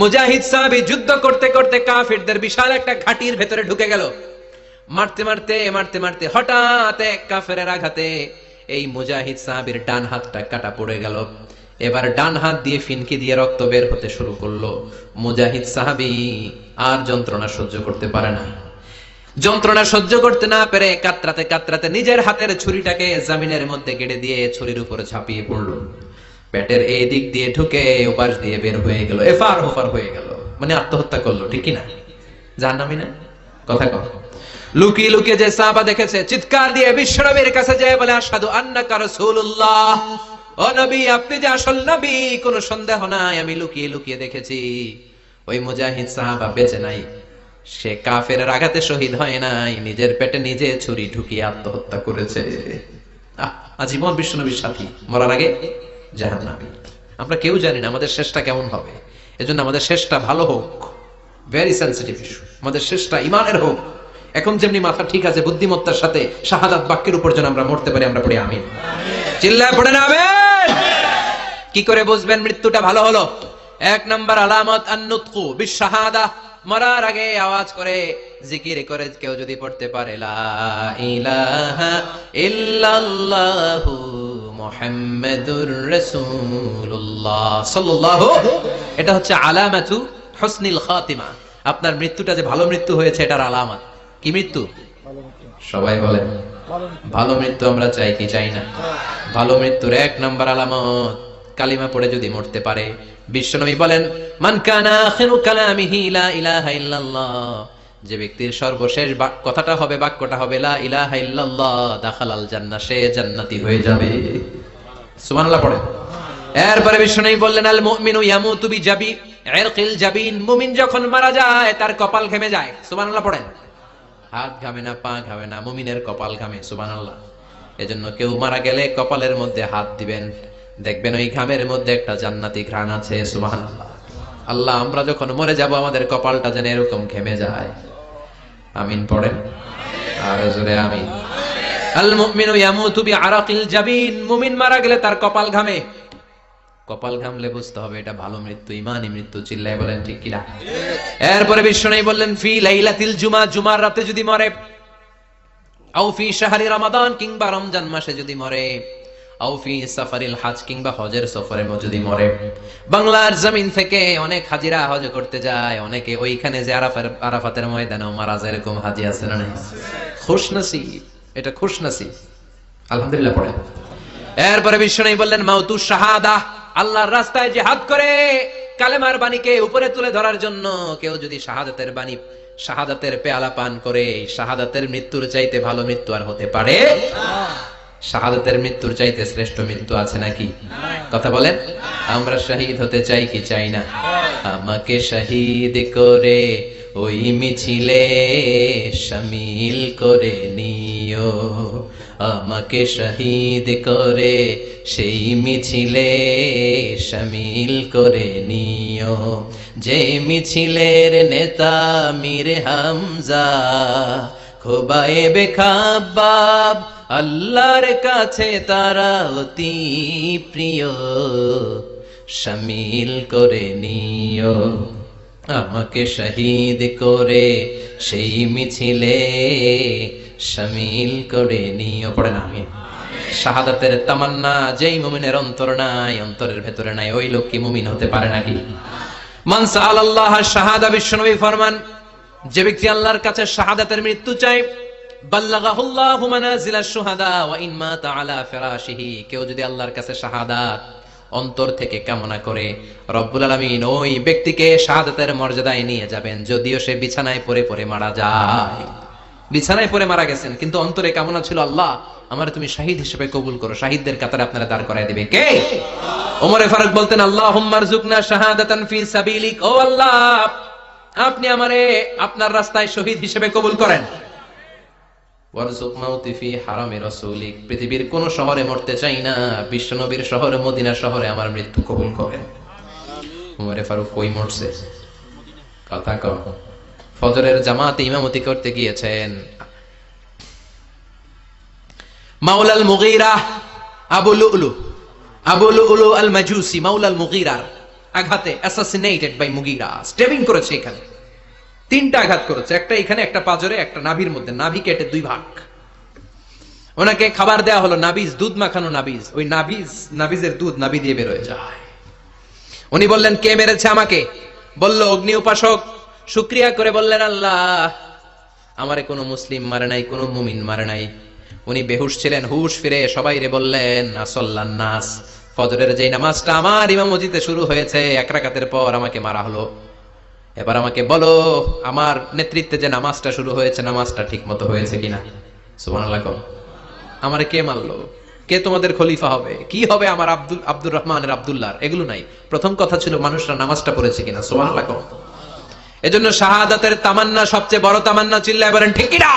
মুজাহিদ সাহাবী যুদ্ধ করতে করতে কাফেরদের বিশাল একটা ঘাটির ভেতরে ঢুকে গেল। মারতে মারতে মারতে মারতে হঠাৎ এক কাফেরের আঘাতে এই মুজাহিদ সাহাবীর ডান হাতটা কাটা পড়ে গেল। এবার ডান হাত দিয়ে ফিনকি দিয়ে রক্ত বের হতে শুরু করলো। মুজাহিদ সাহাবী আর যন্ত্রণা সহ্য করতে পারে না। যন্ত্রণা সহ্য করতে না পেরে কাতরাতে কাতরাতে নিজের হাতের ছুরিটাকে জমিনের মধ্যে কেটে দিয়ে ছুরির উপরে ঝাঁপিয়ে পড়লো। পেটের এই দিক দিয়ে ঢুকে ওপাশ দিয়ে বের হয়ে গেল, এফার ওফার হয়ে গেল। মানে আত্মহত্যা করলো, ঠিক কি না? জাহান্নামী না? কথা কও। লুকিয়ে লুকিয়ে যে সাহাবা দেখেছে চিৎকার দিয়ে বিশ্বনবীর কাছে যায় বলে আশহাদু আন্নাকা রাসূলুল্লাহ, ও নবী আপনি যে আসল নবী, কোনো সন্দেহ নাই, আমি লুকিয়ে লুকিয়ে দেখেছি। ওই মুজাহিদ সাহাবা বেঁচে নাই, সে কাফেরের আঘাতে শহীদ হয় নাই, নিজের পেটে নিজে ছুরি ঢুকিয়ে আত্মহত্যা করেছে। আজীবন বিশ্বনবীর সাথী, মরার আগে জাহান্নামী। আমরা কেউ জানি না আমাদের শেষটা কেমন হবে। এজন্য আমাদের শেষটা ভালো হোক, ভেরি সেনসিটিভ ইস্যু। আমাদের শেষটা ইমানের হোক। এখন যেমনি মাথা ঠিক আছে, বুদ্ধিমত্তার সাথে শাহাদাত বাক্যের উপর যেন আমরা মরতে পারি, আমরা পড়ি আমিন। চিল্লায় পড়ে না আমিন। কি করে বুঝবেন মৃত্যুটা ভালো হলো? এক নাম্বার আলামত আন-নুতকু বিশ-শাহাদা, মরার আগে আওয়াজ করে জিকির করে কেউ যদি পড়তে পারে লা ইলাহা ইল্লাল্লাহু মুহাম্মাদুর রাসূলুল্লাহ সাল্লাল্লাহু, এটা হচ্ছে আলামাতু হুসনিল খাতিমা। আপনার মৃত্যুটা যে ভালো মৃত্যু হয়েছে এটার আলামত। কি মৃত্যু? সবাই বলেন ভালো মৃত্যু আমরা চাই কি চাই না? ভালো মৃত্যুর এক নাম্বার আলামত কালিমা পড়ে যদি মরতে পারে, বিশ্বনবী বলেন, মান কানা আখিরু কালামিহি লা ইলাহা ইল্লাল্লাহ, যে ব্যক্তির সর্বশেষ কথাটা হবে, বাক্যটা হবে লা ইলাহা ইল্লাল্লাহ, দাখালাল জান্নাহ, সে জান্নাতি হয়ে যাবে। সুবহানাল্লাহ পড়ে। এরপরে বিশ্বনবী বললেন, আল মুমিনু ইয়ামুতু বিজাবি ইরকিল জাবিন, মুমিন যখন মারা যায় তার কপাল ঘেমে যায়। সুবহানাল্লাহ পড়েন। হাত ঘামে না, পা ঘামে না, মুমিনের কপাল ঘামে। সুবহানাল্লাহ। এজন্য কেউ মারা গেলে কপালের মধ্যে হাত দিবেন, দেখবেন ওই ঘামের মধ্যে একটা জান্নাতি ঘ্রাণ আছে। সুবহানাল্লাহ। আল্লাহ, আমরা যখন মরে যাব আমাদের কপালটা যেন এরকম ঘেমে যায়। আমিন পড়েন আর জোরে আমিন। আল মুমিনু ইয়ামুতু বিআরাকিল জাবিন, মুমিন মারা গেলে তার কপাল ঘামে। কপাল ঘামলে বুঝতে হবে এটা ভালো মৃত্যু, ইমানি মৃত্যু। চিল্লায় বলেন ঠিক কিনা? এরপরে বিশ্বনবী বললেন, ফি লাইলাতিল জুমা, জুমার রাতে যদি মরে, আও ফি শাহরি রমাদান, কিংবা রমজান মাসে যদি মরে, আও ফি সাফারিল হজ, কিংবা হজের সফরে যদি মরে। বাংলার জমিন থেকে অনেক হাজিরা হজ করতে যায়, অনেকে ওইখানে যে আরাফাতের ময়দানেও মারা যায়, এরকম হাজি আছে না নাই? খুশনসিব, এটা খুশনসিব। আলহামদুলিল্লাহ পড়ে। এরপরে বিশ্বনবী বললেন, মাউতু শাহাদা, আল্লাহর রাস্তায় জিহাদ করে কালেমার বাণীকে উপরে তুলে ধরার জন্য কেউ যদি শাহাদাতের বাণী, শাহাদাতের পেয়ালা পান করে, শাহাদাতের মৃত্যুর চাইতে ভালো মৃত্যু আর হতে পারে? শাহাদাতের মৃত্যুর চাইতে শ্রেষ্ঠ মৃত্যু আছে নাকি? কথা বলেন। আমরা শহীদ হতে চাই কি চাই না? আমাকে শহীদ করে ওই মিছিলে শামিল করে নিও, আমাকে শহীদ করে সেই মিছিলে শামিল করে নিও, যে মিছিলের নেতা মীর হামজা, খোবায়েবে খাব্বাব, আল্লাহর কাছে তারা অতি প্রিয়, শামিল করে নিও, আমাকে শহীদ করে সেই মিছিলে শামিল করে নিও। পড়ে না আমি। শাহাদাতের তামান্না যেই মুমিনের অন্তর নাই, অন্তরের ভেতরে নাই, ওই লোক কি মুমিন হতে পারে নাকি? মান সাআলাল্লাহ শাহাদা, বিশ্বনবী ফরমান, যে ব্যক্তি আল্লাহর কাছে শাহাদাতের মৃত্যু চায়, বাল্লাগাহুল্লাহু মানাজিলাশ শুহাদা ওয়া ইন মাতা আলা ফিরাশিহি, কেউ যদি আল্লাহর কাছে শাহাদাত অন্তর থেকে কামনা করে, রব্বুল আলামিন ওই ব্যক্তিকে শাহাদাতের মর্যাদায় নিয়ে যাবেন, যদিও সে বিছানায় পড়ে পড়ে মারা যায়। বিছানায় পড়ে মারা গেছেন, কিন্তু অন্তরে কামনা ছিল, আল্লাহ আমার তুমি শাহিদ হিসেবে কবুল করো, শাহিদদের কাতারে আপনারা দাঁড় করায় দিবে। কে? ওমর ফারুক বলতেন, আল্লাহুম্মা রযুকনা শাহাদাতান ফি সাবিলিক, ও আল্লাহ আপনি আমারে আপনার রাস্তায় শহীদ হিসেবে কবুল করেন। ওয়ারযুক মাউতি ফি হারামি রাসূলিক, পৃথিবীর কোন শহরে মরতে চাই না, বিশ্বনবীর শহরে মদিনা শহরে আমার মৃত্যু কবুল করেন। ওমর ফারুক কই মরছে? কথা কও। ফজরের জামাতে ইমামতি করতে গিয়েছেন, মাওলাল মুগীরা আবু লুলু আল মাজুসি, মাওলাল মুগীরার আঘাতে অ্যাসাসিনেটেড বাই মুগীরা, স্টেবিং করেছে এখানে, তিনটা আঘাত করেছে, একটা এখানে, একটা পাজরে, একটা নাভির মধ্যে, নাভি কেটে দুই ভাগ। ওনাকে খাবার দেয়া হলো নাবিজ, দুধ মাখানো নাবিজ, ওই নাবিজের দুধ নাভি দিয়ে বের হয়ে যায়। উনি বললেন, কে মেরেছে আমাকে? বলল, অগ্নি উপাসক। শুকরিয়া করে বললেন, আল্লাহ আমারে কোনো মুসলিম মারে নাই, কোনো মুমিন মারে নাই। উনি বেহুশ ছিলেন, হুশ ফিরে সবাই রে বললেন, আসল্লান নাস, ফজরের যে নামাজটা আমার ইমামতিতে শুরু হয়েছে, এক রাকাতের পর আমাকে মারা হলো, এবার আমাকে বলো আমার নেতৃত্বে যে নামাজটা শুরু হয়েছে, নামাজটা ঠিক মতো হয়েছে কিনা? সুবহানাল্লাহ। আমারে কে মারলো? কে তোমাদের খলিফা হবে? কি হবে আমার আব্দুর রহমানের আব্দুল্লাহ? এগুলো নাই, প্রথম কথা ছিল মানুষরা নামাজটা পড়েছে কিনা। সুবহানাল্লাহ। এজন্য শাহাদাতের তামান্না সবচেয়ে বড় তামান্না। চিল্লায় বলেন ঠিক কিনা?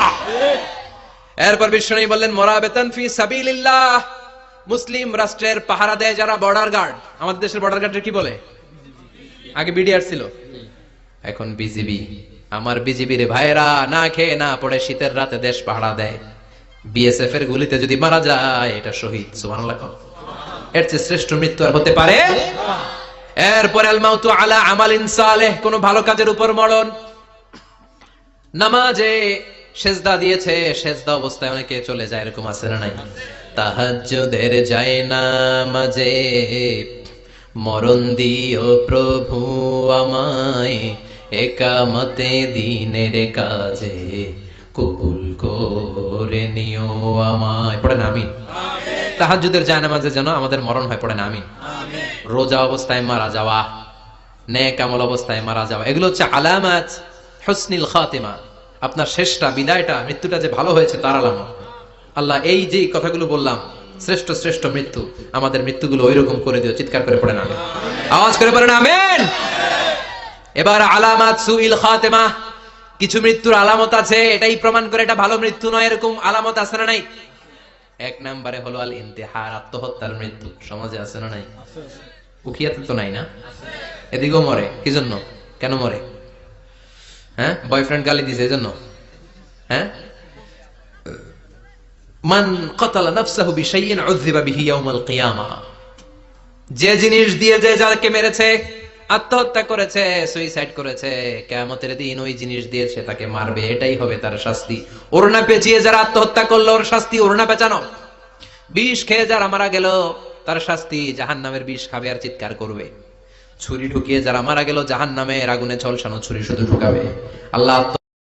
এরপর বিশ্বনবী বললেন, মুরাবিতান ফি সাবিলিল্লাহ, মুসলিম রাষ্ট্রের পাহারা দেয় যারা, বর্ডার গার্ড। আমাদের দেশের বর্ডার গার্ডের কি বলে? আগে বিডিআর ছিল, এখন বিজিবি। আমার বিজিবির ভাইরা না খেয়ে না পড়ে শীতের রাতে দেশ পাহারা দেয়, বিএসএফ এর গুলিতে যদি মারা যায় এটা শহীদ। সুবহানাল্লাহ। এর চেয়ে শ্রেষ্ঠ মৃত্যু আর হতে পারে? এরপর আল মাউতু আলা আমালিন সালেহ, কোন ভালো কাজের উপর মরণ। নামাজে সেজদা দিয়েছে, সেজদা অবস্থায় অনেকে চলে যায়, এরকম আছে না নাই? তাহাজ্জুদের যায় নামাজে মরণ দিও প্রভু আমায়, একামতে দিনের কাজে কবুল করে নিও আমায়। পড়েন আমিন। তাহাজ্জুদের যায় নামাজে যেন আমাদের মরণ হয়, পড়েন আমিন। রোজা অবস্থায় মারা যাওয়া, নেক আমল অবস্থায় মারা যাওয়া, এগুলো হচ্ছে আলামাত হুসনিল খাতিমা। আপনার শেষটা, বিদায়টা, মৃত্যুটা যে ভালো হয়েছে তার আলামত। আল্লাহ এই যে কথাগুলো বললাম, শ্রেষ্ঠ শ্রেষ্ঠ মৃত্যু, আমাদের মৃত্যুগুলো ওইরকম করে দিও। চিৎকার করে পড়েন আমিন, আওয়াজ করে পড়েন আমিন। এবার আলামাত সুইল খাতিমা, কিছু মৃত্যুর আলামত আছে, এটাই প্রমাণ করে এটা ভালো মৃত্যু নয়, এরকম আলামত আছে না নাই? এক নম্বরে হলো আল ইন্তিহার, আত্মহত্যার মৃত্যু। সমাজে আছে না নাই? উখিয়াতে তো নাই না? এদিকেও মরে, কি জন্য? কেন মরে? হ্যাঁ, বয়ফ্রেন্ড গালি দিছে এজন্য? হ্যাঁ, মান ক্বাতালা নাফসাহু বিশাইইন উযযিবা বিহি ইয়াউমাল কিয়ামা, যে জিনিস দিয়ে যে যাকে মেরেছে, আত্মহত্যা করেছে, সুইসাইড করেছে, কিয়ামতের দিন ওই জিনিস দিয়ে সে তাকে মারবে, এটাই হবে তার শাস্তি। ওড়না পেঁচিয়ে যারা আত্মহত্যা করলো ওর শাস্তি ওড়না পেঁচানো। বিষ খেয়ে যারা মারা গেল তার শাস্তি জাহান্নামের বিষ খাবে আর চিৎকার করবে। ছুরি ঢুকিয়ে যারা মারা গেল জাহান্নামের আগুনে ঝলসানো ছুরি শুধু ঢুকাবে। আল্লাহ